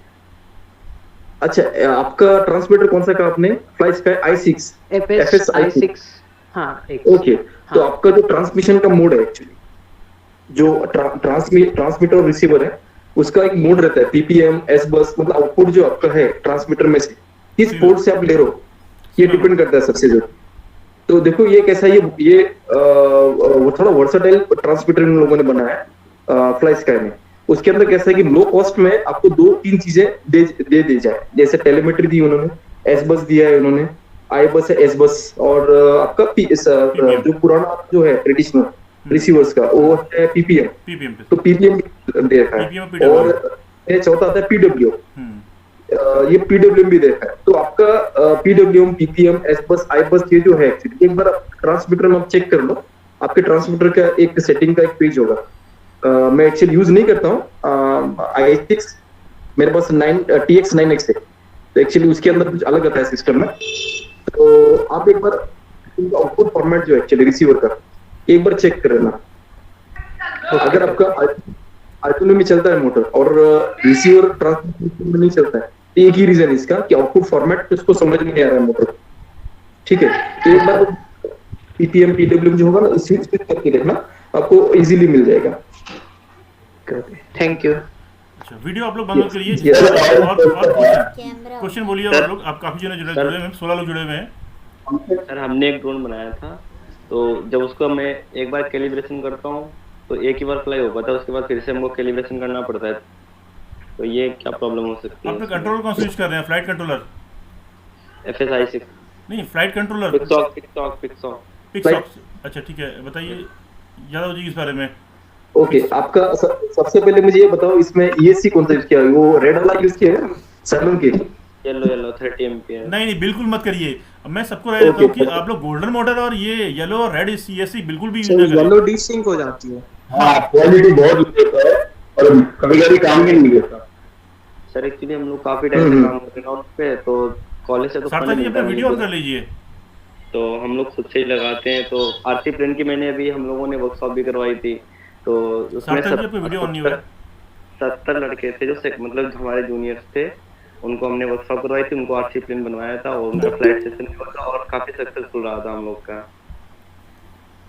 अच्छा, आपका ट्रांसमीटर कौन सा का आपने? Fly sky i6 FS i6। हाँ ओके, तो आपका जो ट्रांसमिशन का मोड है एक्चुअली, जो ट्रांसमीटर और रिसीवर है उसका एक मोड रहता है, पीपीएम, एस बस, मतलब आउटपुट जो आपका है ट्रांसमीटर में से किस पोर्ट से आप ले रहे हो ये डिपेंड करता है सबसे ज्यादा। तो देखो ये कैसा, ये वो थोड़ा वर्सेटाइल ट्रांसमीटर इन लोगों ने बनाया है फ्लाई स्काई में। उसके अंदर कैसा है कि लो कॉस्ट में आपको 2-3 चीजें दे जाए, जैसे टेलीमेट्री दी उन्होंने, एस बस दिया है उन्होंने, आई बस है, एस बस, और आपका जो पुराना जो है ट्रेडिशनल रिसीवर्स का वो है पीपीएम। तो पीपीएम देखा है, और चौथा आता है पीडब्ल्यू, ये पीडब्ल्यूएम भी देखा है। तो आपका पीडब्ल्यूएम, पीपीएम, एस बस, आई बस ये जो है एक्चुअली, एक बार ट्रांसमीटर में आप चेक कर लो, आपके ट्रांसमीटर का एक सेटिंग का एक पेज होगा। मैं एक्चुअली यूज नहीं करता हूँ i6, मेरे पास TX9X है, तो एक्चुअली उसके अंदर कुछ अलग आता है सिस्टम में। तो आप एक बार आउटपुट फॉर्मेट जो एक्चुअली रिसीवर का एक बार चेक कर लेना। तो अगर आपका आर्डिनो में चलता है मोटर और रिसीवर ट्रांसमीटर में नहीं चलता है, एक ही रीजन इसका कि आउटपुट फॉर्मेट उसको समझ में नहीं आ रहा है मोटर। ठीक है, तो एक बार पीपीएम, पीडब्ल्यूएम जो होगा ना, स्विच करके देखना, आपको इजीली मिल जाएगा। Thank you. अच्छा, वीडियो आप लोग बंद करिए और क्वेश्चन बोलिए आप लोग। आप काफी जने जुड़े हुए हैं, 16 लोग जुड़े हुए हैं। सर, हमने एक ड्रोन बनाया था, तो जब उसको मैं एक बार कैलिब्रेशन करता हूँ तो एक ही बार फ्लाई हो पाता है, उसके बाद फिर से हमको कैलिब्रेशन करना पड़ता है, तो ये क्या प्रॉब्लम हो सकती है? आप कंट्रोलर कौन स्विच कर रहे हैं? Flight controller? FS i6 नहीं, फ्लाइट कंट्रोलर पिक्सॉक। अच्छा ठीक है, बताइए यादव जी इस बारे में। ओके, आपका सबसे पहले मुझे ये बताओ, इसमें ESC कौन सा यूज किया है? वो रेड वाला यूज किया है सैलून के? Yellow 30 ampere. नहीं बिल्कुल मत करिए। मैं सबको राय देता हूँ कि आप लोग गोल्डन मोटर और ये येलो और रेड ESC बिल्कुल भी यूज ना करें। येलो डिसिंक हो जाती है। हाँ, क्वालिटी बहुत देता है और कभी-कभी काम भी नहीं देता। सर एक्चुअली हम लोग काफी टाइम से काम कर रहे हैं उस पे, तो कॉलेज से तो सार्थक जी अपना वीडियो ऑन कर लीजिए। तो हम लोग खुद से ही लगाते हैं। तो आरसी प्लेन की मैंने अभी हम लोगों ने वर्कशॉप भी करवाई थी, तो उसमें 70 लड़के थे जो मतलब हमारे जूनियर्स थे, उनको हमने वर्कशॉप करवाई थी, उनको आरसी प्लेन बनवाया था और उनका फ्लाइट सेशन हुआ था और काफी सक्सेसफुल रहा था हम लोग का।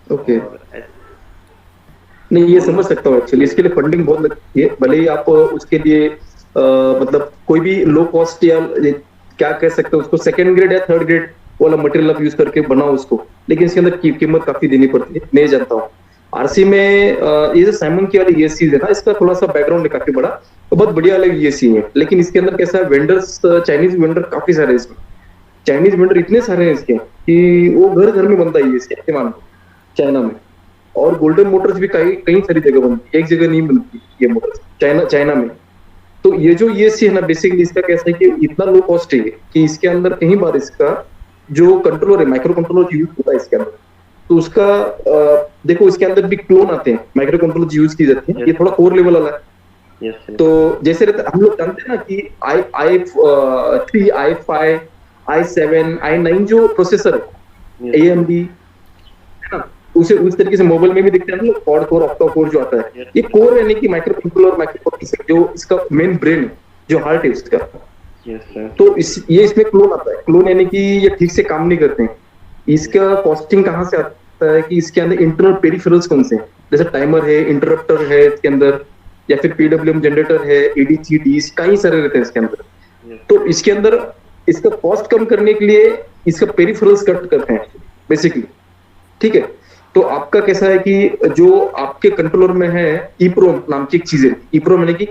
ओके, नहीं ये समझ सकता हूँ एक्चुअली, इसके लिए फंडिंग बहुत लगती है, भले ही आप उसके लिए मतलब कोई भी लो कॉस्ट या क्या कह सकते हो उसको, सेकंड ग्रेड या थर्ड ग्रेड वाला मटेरियल आप यूज करके बनाओ उसको, लेकिन इसके अंदर कीमत काफी देनी पड़ती है, नहीं जानता हूँ। आरसी में ये जो साइमन की वाली ईएससी है ना, इसका थोड़ा सा बैकग्राउंड है काफी बड़ा, तो बहुत बढ़िया वाला ईएससी है। लेकिन इसके अंदर कैसा है, वेंडर्स चाइनीज वेंडर काफी सारे हैं इसमें। चाइनीज वेंडर इतने सारे हैं इसके कि वो घर घर में बनता है ईएससी, ऐसे मान लो चाइना में। और गोल्डन मोटर्स भी कई सारी जगह बनती है, एक जगह नहीं बनती ये मोटर्स चाइना में। तो ये जो ईएससी है ना, बेसिकली इसका कैसा है कि इतना लो कॉस्ट है कि इसके अंदर कहीं बार इसका जो कंट्रोलर है, माइक्रो कंट्रोलर यूज होता है इसके अंदर, तो उसका देखो इसके अंदर भी क्लोन आते हैं, माइक्रो कंट्रोलर यूज की जाती है। ये थोड़ा कोर लेवल वाला है। तो जैसे रहता हम लोग जानते हैं ना कि i3, i5, i7, i9 जो प्रोसेसर है AMD है ना, उसे उस तरीके से मोबाइल में भी दिखते हैं ना, क्वाड कोर, ऑक्टा कोर जो आता है। ये कोर यानी कि माइक्रो कंट्रोलर, माइक्रो प्रोसेसर जो इसका मेन ब्रेन है, जो हार्ट है उसका। तो ये इसमें क्लोन आता है। क्लोन यानी कि ये ठीक से काम नहीं करते हैं। इसका कॉस्टिंग कहाँ से आता है कि इसके अंदर इंटरनल पेरिफेरल्स कौन से हैं, जैसे टाइमर है, इंटरप्टर है इसके अंदर, या फिर PWM जनरेटर है, ADC, DEC, कई सारे रहते हैं इसके अंदर। तो इसके अंदर इसका कॉस्ट कम करने के लिए इसका पेरिफेरल्स कट करते हैं बेसिकली, ठीक है। तो आपका कैसा है कि जो आपके कंट्रोलर में है EEPROM नाम की एक चीज है। EEPROM यानी कि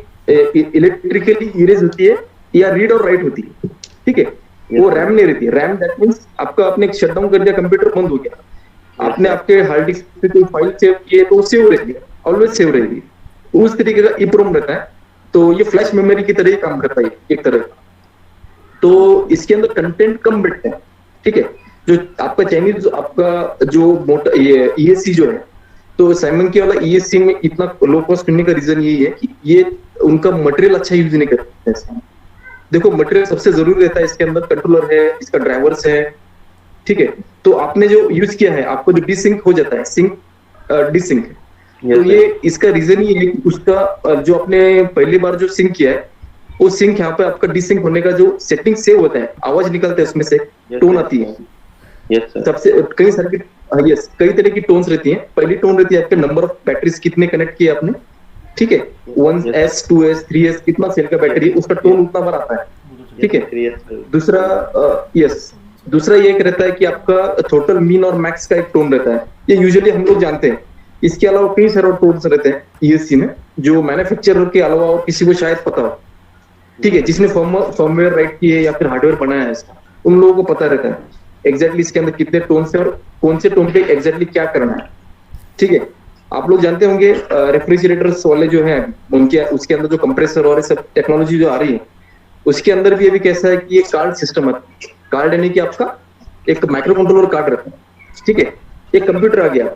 इलेक्ट्रिकली इरेज होती है या रीड और राइट होती है, ठीक है। वो रैम नहीं रहती है। रैम दैट मींस आपका आपने शटडाउन कर दिया, कंप्यूटर बंद हो गया, आपने आपके हार्ड डिस्क पे कोई फाइल सेव की है तो सेव रहती है, ऑलवेज सेव रहेगी। उस तरीके का EEPROM रहता है। तो ये फ्लैश मेमोरी की तरह ही काम करता है एक तरह का। तो इसके अंदर कंटेंट कम बैठते हैं, ठीक है। जो आपका चाइनीज आपका जो मोटर ये ESC जो है, तो साइमन की वाला ESC में इतना लो कॉस्ट करने का रीजन यही है कि ये उनका मटेरियल अच्छा यूज नहीं करते हैं। देखो मटेरियल सबसे जरूरी रहता है इसके अंदर, कंट्रोलर है, इसका ड्राइवर्स है, ठीक है। तो आपने जो यूज किया है, आपको जो डिसिंक हो जाता है, सिंक डिसिंक, तो ये इसका रीजन ही है कि उसका जो आपने पहली बार जो सिंक किया है, वो सिंक यहाँ पे आपका डिसिंक होने का जो सेटिंग सेव होता है, आवाज निकलता है उसमें से, टोन आती है। सबसे कई सारे कई तरह की टोन्स रहती हैं। पहली टोन रहती है आपके नंबर ऑफ बैटरीज कितने कनेक्ट किए आपने, ठीक है। 1S, 2S, 3S कितना सेल का बैटरी, उसका टोन उतना बार आता है, ठीक है। दूसरा ये एक रहता है कि आपका टोटल मीन और मैक्स का एक टोन रहता है। ये यूजुअली हम लोग जानते हैं। इसके अलावा कई सारे टोन्स रहते हैं ESC में, जो मैन्युफैक्चरर के अलावा और किसी को शायद पता हो, ठीक है। जिसने फर्मवेयर राइट किए या फिर हार्डवेयर बनाया है इसका, उन लोगों को पता रहता है एग्जैक्टली इसके अंदर कितने टोन्स है और कौन से टोन पे एग्जैक्टली क्या करना है, ठीक है। आप लोग जानते होंगे रेफ्रिजरेटर्स वाले जो है उनके उसके अंदर जो कंप्रेसर और सब टेक्नोलॉजी जो आ रही है, उसके अंदर भी अभी कैसा है कि ये कार्ड सिस्टम है। कार्ड यानी कि आपका एक माइक्रो कंट्रोलर कार्ड रहता है, ठीक है। एक कंप्यूटर आ गया,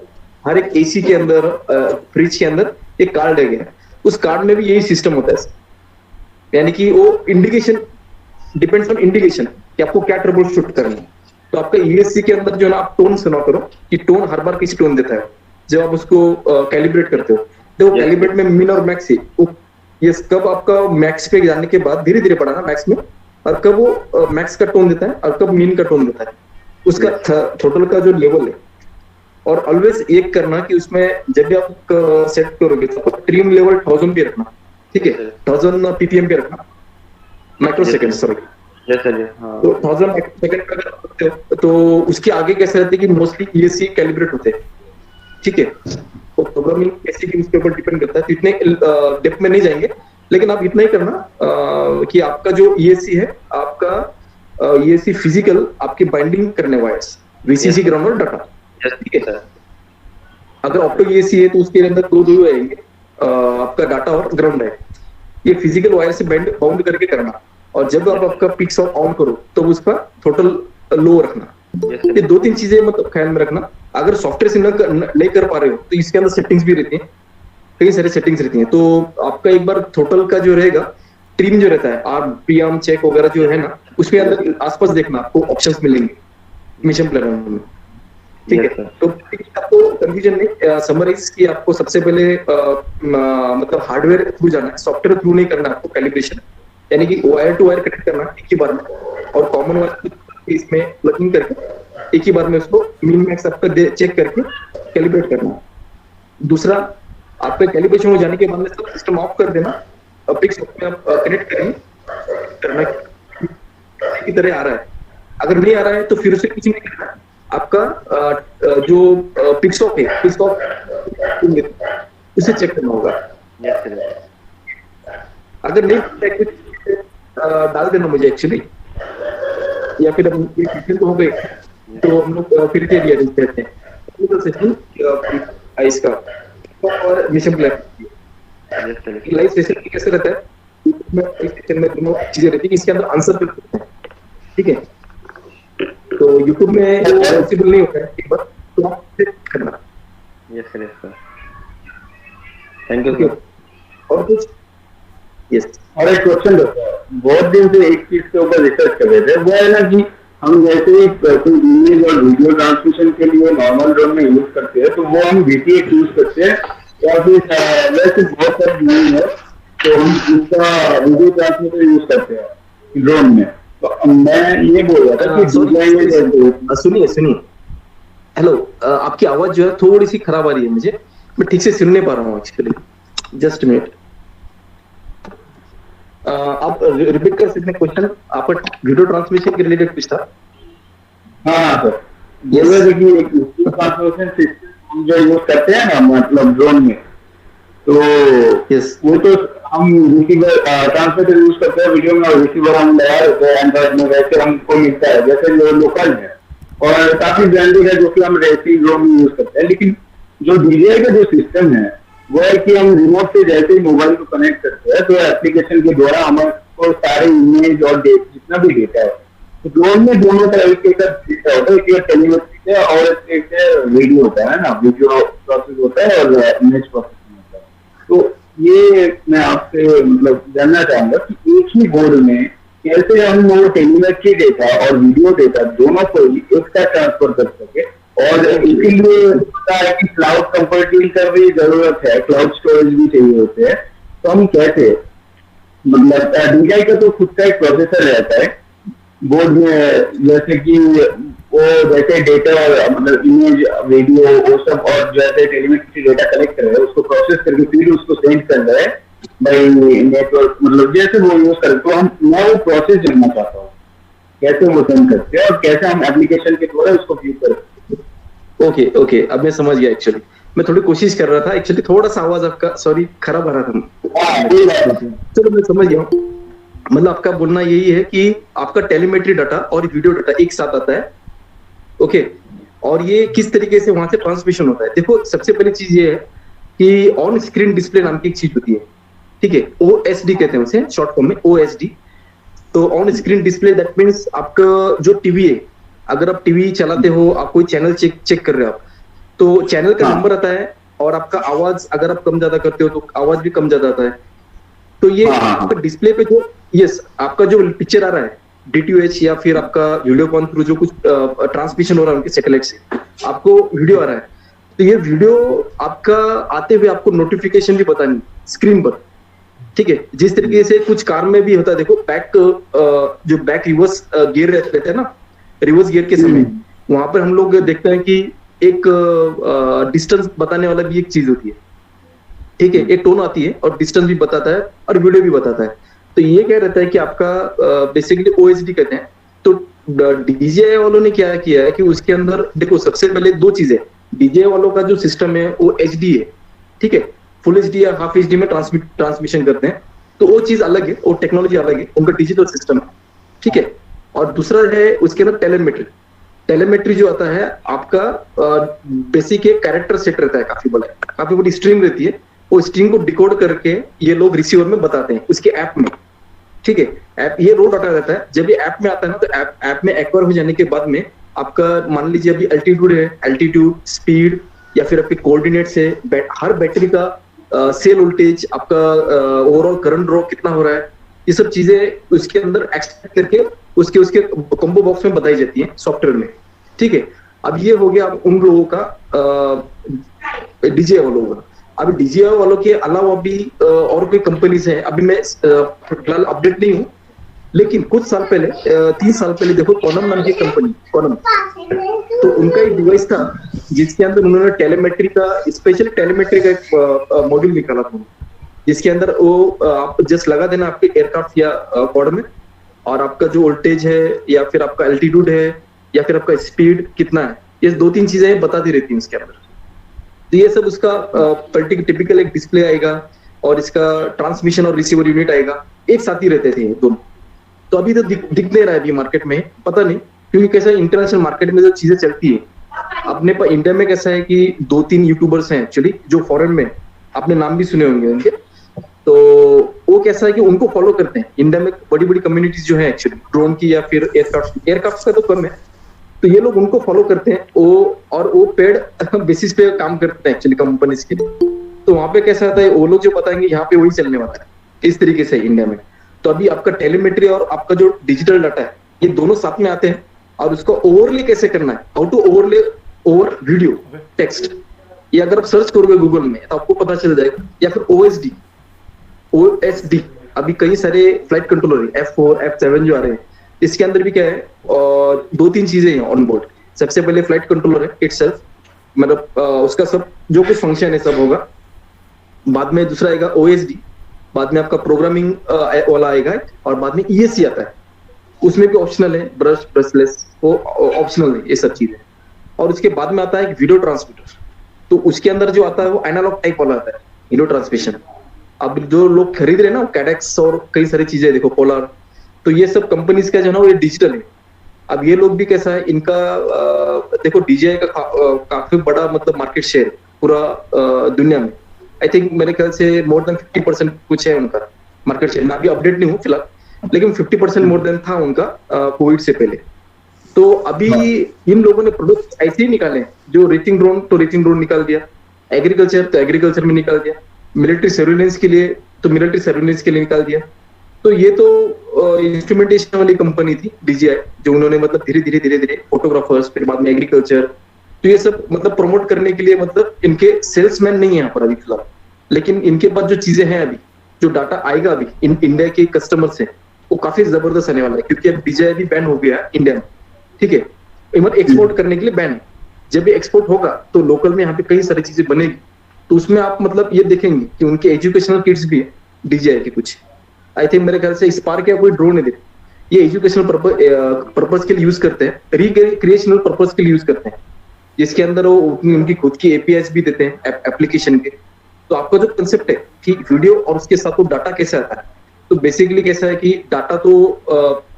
हर एक AC के अंदर, फ्रिज के अंदर एक कार्ड आ गया, उस कार्ड में भी यही सिस्टम होता है। यानी कि वो इंडिकेशन डिपेंड्स ऑन इंडिकेशन कि आपको क्या ट्रबल शूट करना है। तो आपका ESC के अंदर जो है ना, आप टोन सुना करो कि टोन हर बार किसी टोन देता है जब आप उसको कैलिब्रेट करते हो। तो कैलिब्रेट में मिन और मैक्स, ये कब आपका मैक्स पे जाने के बाद धीरे धीरे बढ़ाना मैक्स में, और कब वो मैक्स का टोन देता है और कब मिन का टोन देता है, उसका टोटल का जो लेवल है। और ऑलवेज एक करना कि उसमें जब भी आप सेट करोगे तो ट्रिम लेवल 1000 पे रखना, ठीक है। 1000 PPM पे रखना, माइक्रो सेकंड, सॉरी। तो 1000 माइक्रो सेकंड पे अगर आप रखते हो तो उसके आगे कैसे रहते हैं कि मोस्टली ESC कैलिब्रेट होते हैं, ठीक है। तो प्रोग्रामिंग कैसे भी उसके ऊपर डिपेंड करता है, तो इतने डेप्थ में नहीं जाएंगे, लेकिन आप इतना ही करना कि आपका जो ESC है, आपका ESC फिजिकल आपकी बाइंडिंग करने वायर्स, VCC ग्राउंड और डाटा, ठीक है। अगर ऑप्टो ESC है तो उसके अंदर दो आएंगे, आपका डाटा और ग्राउंड है। ये फिजिकल वायर से बाउंड करके करना, और जब आप आपका पिक्स ऑन करो तो उसका टोटल लो रखना। ये 2-3 चीजें मतलब ख्याल में रखना। अगर सॉफ्टवेयर से नहीं कर पा रहे हो तो इसके अंदर सेटिंग्स भी रहती हैं, कई सारी सेटिंग्स रहती हैं। तो आपका एक बार टोटल का जो रहेगा, ट्रिम जो रहता है, RPM चेक वगैरह जो है ना, उसके अंदर आसपास देखना, आपको ऑप्शंस मिलेंगे मिशन प्लानर में, ठीक है। तो आपको कंफ्यूजन नहीं, समराइज की आपको सबसे पहले मतलब हार्डवेयर थ्रू जाना है, सॉफ्टवेयर थ्रू नहीं करना आपको कैलिब्रेशन, यानी कि वायर टू वायर कनेक्ट करना एक ही बार में, और कॉमन वायर इसमें प्लगिंग करके एक ही बार में उसको मिन मैक्स आपका चेक करके कैलिब्रेट करना। दूसरा, आपका कैलिब्रेशन हो जाने के बाद में सब सिस्टम ऑफ कर देना, पिक्स में आप कनेक्ट करना की तरह आ रहा है। अगर नहीं आ रहा है तो फिर उसे कुछ नहीं करना, आपका जो पिक्स ऑफ है, पिक्स ऑफ देंगे उसे चेक करना होगा। अगर नहीं डाल देना मुझे एक्चुअली, या फिर हम तो हो गए तो हम लोग फिर से रिअरेंज करते हैं इसका और मिशन प्लान लाइव सेशन कैसे रहता है, सेशन में दोनों चीजें रहती है, इसके अंदर आंसर करते हैं, ठीक है। तो यूट्यूब में पॉसिबल नहीं होता है, एक बार तो आप करना। Yes sir, thank you. और कुछ? यस। और एक क्वेश्चन बहुत दिन से एक चीज के ऊपर रिसर्च कर रहे थे, वो है ना कि हम जैसे ही कोई इमेज और वीडियो ट्रांसमिशन के लिए नॉर्मल ड्रोन में यूज करते हैं तो वो हम VTX यूज करते हैं, या फिर वैसे बहुत सारे ड्रोन है तो हम उसका वीडियो ट्रांसमीटर यूज करते हैं ड्रोन में। तो मैं ये बोल रहा था कि सुनिए हेलो, आपकी आवाज जो है थोड़ी सी खराब आ रही है, मुझे मैं ठीक से सुन नहीं पा रहा हूँ एक्चुअली, जस्ट मिनट। आप रिपीट कर सकते हैं क्वेश्चन, आपका वीडियो ट्रांसमिशन के रिलेटेड कुछ था? हाँ सर, जैसे कि एक ट्रांसमिशन सिस्टम जो यूज करते हैं ना मतलब ड्रोन में, तो वो तो हम रिसीवर ट्रांसमीटर यूज करते हैं वीडियो में, और रिसीवर हम लगा देते हैं एंड्रॉइड में, वैसे हमको मिलता है जैसे जो लोकल है, और काफी ब्रांडेड है जो कि हम रेसी ड्रोन में यूज करते हैं। लेकिन जो DJI का जो सिस्टम है वो है कि हम रिमोट से जैसे ही मोबाइल को कनेक्ट करते हैं तो एप्लीकेशन के द्वारा हमारे सारे इमेज और जितना भी डेटा है, तो ड्रोन में दोनों तरीके का डेटा होता है, एक टेलीमेट्रिक है और एक वीडियो होता है ना, वीडियो प्रोसेस होता है और इमेज प्रोसेसिंग होता है। तो ये मैं आपसे मतलब जानना चाहूंगा कि एक ही बोर्ड में कैसे हम वो टेलीमेट्री डेटा और वीडियो डेटा दोनों को एक साथ ट्रांसफर कर सके, और इसीलिए पता है कि क्लाउड कंप्यूटिंग का भी जरूरत है, क्लाउड स्टोरेज भी चाहिए होते हैं। तो हम कैसे मतलब DJI का तो खुद का एक प्रोसेसर रहता है बोर्ड में, जैसे कि वो जैसे डेटा मतलब इमेज वीडियो वो सब और जैसे टेलीमेट्री डेटा कलेक्ट कर रहे हैं उसको प्रोसेस करके फिर उसको सेंड कर रहे हैं बाई नेटवर्क, मतलब जैसे वो यूज कर, तो हम मैं वो प्रोसेस जानना चाहता हूँ कैसे वो सेंड करते हैं और कैसे हम एप्लीकेशन के द्वारा उसको व्यू करते हैं। ओके, अब मैं समझ गया। एक्चुअली मैं थोड़ी कोशिश कर रहा था, एक्चुअली थोड़ा सा आवाज आपका सॉरी खराब आ रहा था। चलो मैं समझ गया, मतलब आपका बोलना यही है कि आपका टेलीमेट्री डाटा और वीडियो डाटा एक साथ आता है, ओके, और ये किस तरीके से वहां से ट्रांसमिशन होता है। देखो सबसे पहली चीज ये है कि ऑन स्क्रीन डिस्प्ले नाम की एक चीज होती है, ठीक है, OSD कहते हैं उसे शॉर्ट फॉर्म में, OSD। तो on screen display that means आपका जो टीवी है, अगर आप टीवी चलाते हो, आप कोई चैनल चेक कर रहे हो आप, तो चैनल का नंबर आता है, और आपका आवाज अगर आप कम ज्यादा करते हो तो आवाज भी कम ज्यादा आता है। तो ये आपका डिस्प्ले पे जो आपका जो पिक्चर आ रहा है DTH या फिर आपका वीडियोकॉन थ्रू जो कुछ ट्रांसमिशन हो रहा है उनके सैटेलाइट से, आपको वीडियो आ रहा है, तो ये वीडियो आपका आते हुए आपको नोटिफिकेशन भी बतानी स्क्रीन पर, ठीक है। जिस तरीके से कुछ कार में भी होता है, देखो जो बैक रिवर्स गियर रहते हैं ना, रिवर्स गियर के समय वहां पर हम लोग देखते हैं कि एक डिस्टेंस बताने वाला भी एक चीज होती है, ठीक है, एक टोन आती है और डिस्टेंस भी बताता है और वीडियो भी बताता है। तो ये क्या रहता है कि आपका बेसिकली OSD कहते हैं। तो DJI वालों ने क्या किया है कि उसके अंदर देखो सबसे पहले दो चीजें, DJI वालों का जो सिस्टम है वो HD है, ठीक है, फुल HD या हाफ HD में ट्रांसमिशन करते हैं, तो वो चीज अलग है, वो टेक्नोलॉजी अलग है, उनका डिजिटल सिस्टम है, ठीक है। और दूसरा है उसके अंदर टेलीमेट्री जो आता है आपका बेसिक एक कैरेक्टर सेट रहता है, काफी बड़ी स्ट्रिंग रहती है, वो स्ट्रिंग को डिकोड करके ये लोग रिसीवर में बताते हैं उसके ऐप में, ठीक है। ऐप ये रो डाटा रहता है, जब ये ऐप में आता है ना तो ऐप में एक्वायर हो जाने के बाद में आपका मान लीजिए अभी एल्टीट्यूड, स्पीड या फिर आपके कोऑर्डिनेट्स है, हर बैटरी का सेल वोल्टेज, आपका ओवरऑल करंट ड्रॉ कितना हो रहा है, ये सब चीजें उसके अंदर एक्सट्रैक्ट करके उसके कॉम्बो बॉक्स में बताई जाती है सॉफ्टवेयर में, ठीक है। अब ये हो गया उन लोगों का DJI वालों का। अभी DJI वालों के अलावा भी और कोई कंपनीज है, अभी मैं फिलहाल अपडेट नहीं हूँ, लेकिन कुछ साल पहले 3 साल पहले देखो कॉनम नाम की कंपनी, कॉनम, तो उनका एक डिवाइस था जिसके अंदर उन्होंने टेलीमेट्री का स्पेशल टेलीमेट्री का एक मॉड्यूल निकाला था, जिसके अंदर वो आप जस्ट लगा देना आपके एयरक्राफ्ट या कॉर्ड में, और आपका जो वोल्टेज है या फिर आपका एल्टीट्यूड है या फिर आपका स्पीड कितना है, ये 2-3 चीजें बताती रहती हैं उसके अंदर, तो ये सब उसका टिपिकल एक डिस्प्ले आएगा और इसका ट्रांसमिशन और रिसीवर यूनिट आएगा, एक साथ ही रहते थे दोनों। तो अभी तो दिख नहीं रहा है अभी मार्केट में, पता नहीं क्योंकि कैसा इंटरनेशनल मार्केट में जो चीजें चलती है, अपने पर इंडिया में कैसा है कि 2-3 यूट्यूबर्स हैं एक्चुअली जो फॉरेन में, आपने नाम भी सुने होंगे उनके, तो वो कैसा है कि उनको फॉलो करते हैं। इंडिया में बड़ी बड़ी कम्युनिटीज जो है एक्चुअली ड्रोन की या फिर एयरक्राफ्ट का तो कम है, तो ये लोग उनको फॉलो करते हैं वो पेड बेसिस पे काम करते हैं एक्चुअली कंपनीज के लिए। तो वहां पे कैसा आता है, वो लोग जो बताएंगे यहाँ पे वही चलने वाला है, इस तरीके से इंडिया में। तो अभी आपका टेलीमेट्री और आपका जो डिजिटल डाटा है, ये दोनों साथ में आते हैं, और उसको ओवरले कैसे करना है, how to over video text, ये अगर आप सर्च करोगे गूगल में तो आपको पता चल जाएगा। या फिर OSD, अभी कई सारे फ्लाइट कंट्रोलर F4, F7 जो आ रहे हैं, इसके अंदर भी क्या है, और 2-3 चीजें हैं ऑन बोर्ड। सबसे पहले फ्लाइट कंट्रोलर है इटसेल्फ, मतलब उसका सब जो कुछ फंक्शन है सब होगा। बाद में दूसरा आएगा OSD, बाद में आपका प्रोग्रामिंग वाला आएगा, और बाद में ESC आता है, उसमें भी ऑप्शनल है, ब्रशलेस, वो ऑप्शनल है ये सब चीजें। और उसके बाद में आता है वीडियो ट्रांसमीटर, तो उसके अंदर जो आता है वो एनालॉग टाइप वाला आता है वीडियो ट्रांसमिशन। अब जो लोग खरीद रहे हैं ना कैडेक्स और कई सारी चीजें, देखो पोलर, तो ये सब कंपनीज का जो है ना वो ये डिजिटल है। अब ये लोग भी कैसा है, इनका देखो DJI का काफी बड़ा मतलब मार्केट शेयर पूरा दुनिया में, आई थिंक मेरे ख्याल से मोर देन 50% कुछ है उनका मार्केट शेयर। मैं अभी अपडेट नहीं हूँ फिलहाल, लेकिन 50% मोर देन था उनका कोविड से पहले। तो अभी इन लोगों ने प्रोडक्ट ऐसे ही निकाले हैं, जो रीचिंग ड्रोन तो रीचिंग ड्रोन निकाल दिया, एग्रीकल्चर तो एग्रीकल्चर में निकाल दिया, मिलिट्री सर्विलेंस के लिए तो मिलिट्री सर्विलेंस के लिए निकाल दिया। तो ये तो इंस्ट्रूमेंटेशन वाली कंपनी थी DJI, जो उन्होंने मतलब धीरे धीरे फोटोग्राफर्स, फिर बाद में एग्रीकल्चर, तो ये सब मतलब प्रमोट करने के लिए, मतलब इनके सेल्समैन नहीं है यहाँ पर अभी फिलहाल, लेकिन इनके पास जो चीजें हैं अभी, जो डाटा आएगा अभी इंडिया के कस्टमर से, वो काफी जबरदस्त आने वाला है। क्योंकि अब DJI भी बैन हो गया है इंडिया में, ठीक है, इवन एक्सपोर्ट करने के लिए बैन है। जब ये एक्सपोर्ट होगा तो लोकल में यहाँ पे कई सारी चीजें बनेगी, तो उसमें आप मतलब ये देखेंगे कि उनके एजुकेशनल किट्स भी है DJI के कुछ, आई थिंक मेरे ख्याल से स्पार्क या कोई ड्रोन है, ये एजुकेशनल पर्पज के लिए यूज करते हैं, रिक्रिएशनल पर्पज के लिए यूज करते हैं, जिसके अंदर वो उनकी खुद की APIs भी देते हैं एप्लीकेशन के। तो आपका जो कंसेप्ट है कि वीडियो और उसके साथ वो डाटा कैसे आता है, तो बेसिकली कैसा है कि डाटा तो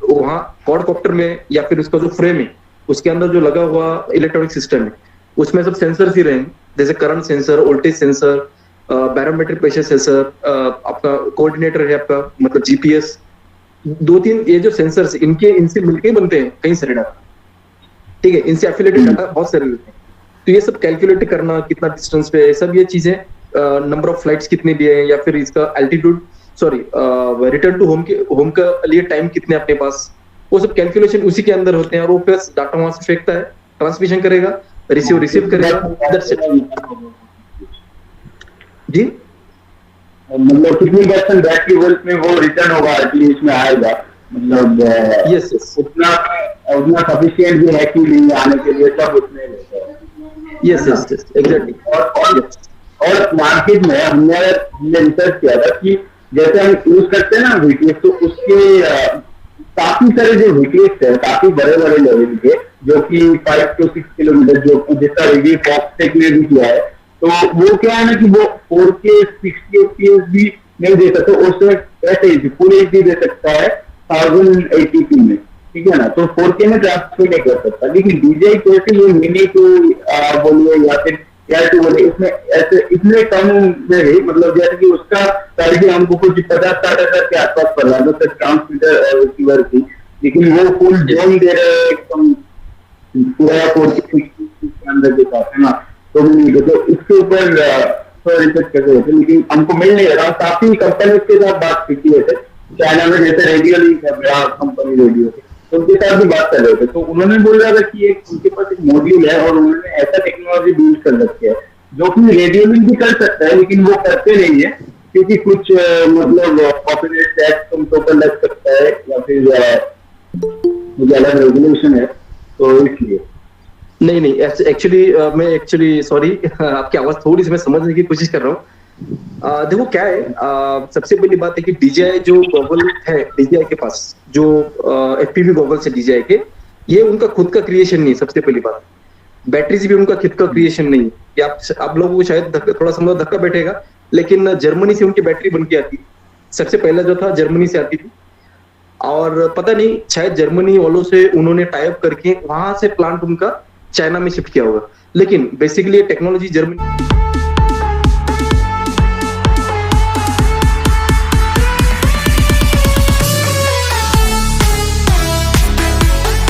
वहाँ क्वाडकॉप्टर में या फिर उसका जो फ्रेम है उसके अंदर जो लगा हुआ इलेक्ट्रॉनिक सिस्टम है, उसमें सब सेंसर ही रहेंगे, जैसे current sensor, voltage sensor, barometer pressure sensor, आपका कोऑर्डिनेटर है आपका मतलब GPS, 2-3 ये जो सेंसर्स इनसे मिलके बनते हैं कई सारे डाटा, ठीक है, इनसे एफिलिएटेड डाटा बहुत सारे होते हैं। तो ये सब कैलकुलेट करना, कितना डिस्टेंस पे है, सब ये चीजें, नंबर ऑफ फ्लाइट्स कितने दिए हैं, या फिर इसका एल्टीट्यूड, रिटर्न टू होम का लिए टाइम कितने अपने पास, वो सब कैलकुलेशन उसी के अंदर होते हैं। और वो प्लस डाटा वहां से फेंकता है, ट्रांसमिशन करेगा, रिसीव करेगा जी। मतलब कितनी परसेंट बैटरी वोल्ट में वो रिटर्न होगा एटलीस्ट में आएगा, मतलब यस उतना सफिशिएंट भी है कि नहीं आने के लिए, सब उसमें यस एग्जैक्टली। और मार्केट में हमने रिसर्च किया था कि जैसे हम यूज करते हैं ना VTX, तो उसके काफी सारे जो VTX है काफी बड़े बड़े लेवल के, जो कि 5 to 6 किलोमीटर, जो जिसका रिव्यू फॉक्सटेक ने भी किया है, तो वो क्या है ना कि वो 4K 60 FPS भी नहीं दे सकते, उसमें ऐसे फुल HD दे सकता है 1080p में, ठीक है ना, तो 4K में ट्रांसफर नहीं कर सकता। लेकिन DJI को ये मिनी टू बोलिए या फिर तो बोलिए, इसमें ऐसे इतने कम में भी, मतलब जैसे कि उसका प्राइस भी हमको कुछ 50-60 हजार के आसपास पड़ रहा है, तो ट्रांसमीटर और रिसीवर की, लेकिन वो फुल ड्रोन दे रहे हैं एकदम पूरा 4K के अंदर के साथ, है ना, तो इसके ऊपर रिसर्च करते होते, लेकिन हमको मिल नहीं रहा। काफी कंपनी के साथ बात की है, चाइना में जैसे रेडियो लिंक है, बड़ा कंपनी रेडियो, तो उनके साथ भी बात कर रहे थे, तो उन्होंने बोल रहा था कि एक उनके पास एक मॉड्यूल है और उन्होंने ऐसा टेक्नोलॉजी यूज कर रखी है जो कि रेडियो लिंक भी कर सकता है, लेकिन वो करते नहीं है क्योंकि कुछ मतलब कॉपीराइट टैक्स तुमको ऊपर लग सकता है या फिर मुझे अलग रेगुलेशन है, तो इसलिए नहीं एक्चुअली सॉरी, आपकी आवाज थोड़ी सी मैं समझने की कोशिश कर रहा हूँ। देखो क्या है, सबसे पहली बात है कि DJI जो गॉगल है, DJI के पास जो FPV गॉगल्स है DJI के, ये उनका खुद का क्रिएशन नहीं है। सबसे पहली बात, बैटरीज भी उनका खुद का क्रिएशन नहीं है, कि आप लोगों को शायद थोड़ा समझो धक्का बैठेगा, लेकिन जर्मनी से उनकी बैटरी बन के आती, सबसे पहला जो था जर्मनी से आती थी, और पता नहीं शायद जर्मनी वालों से उन्होंने टाई अप करके वहां से प्लांट उनका चाइना में शिफ्ट किया होगा, लेकिन बेसिकली टेक्नोलॉजी जर्मनी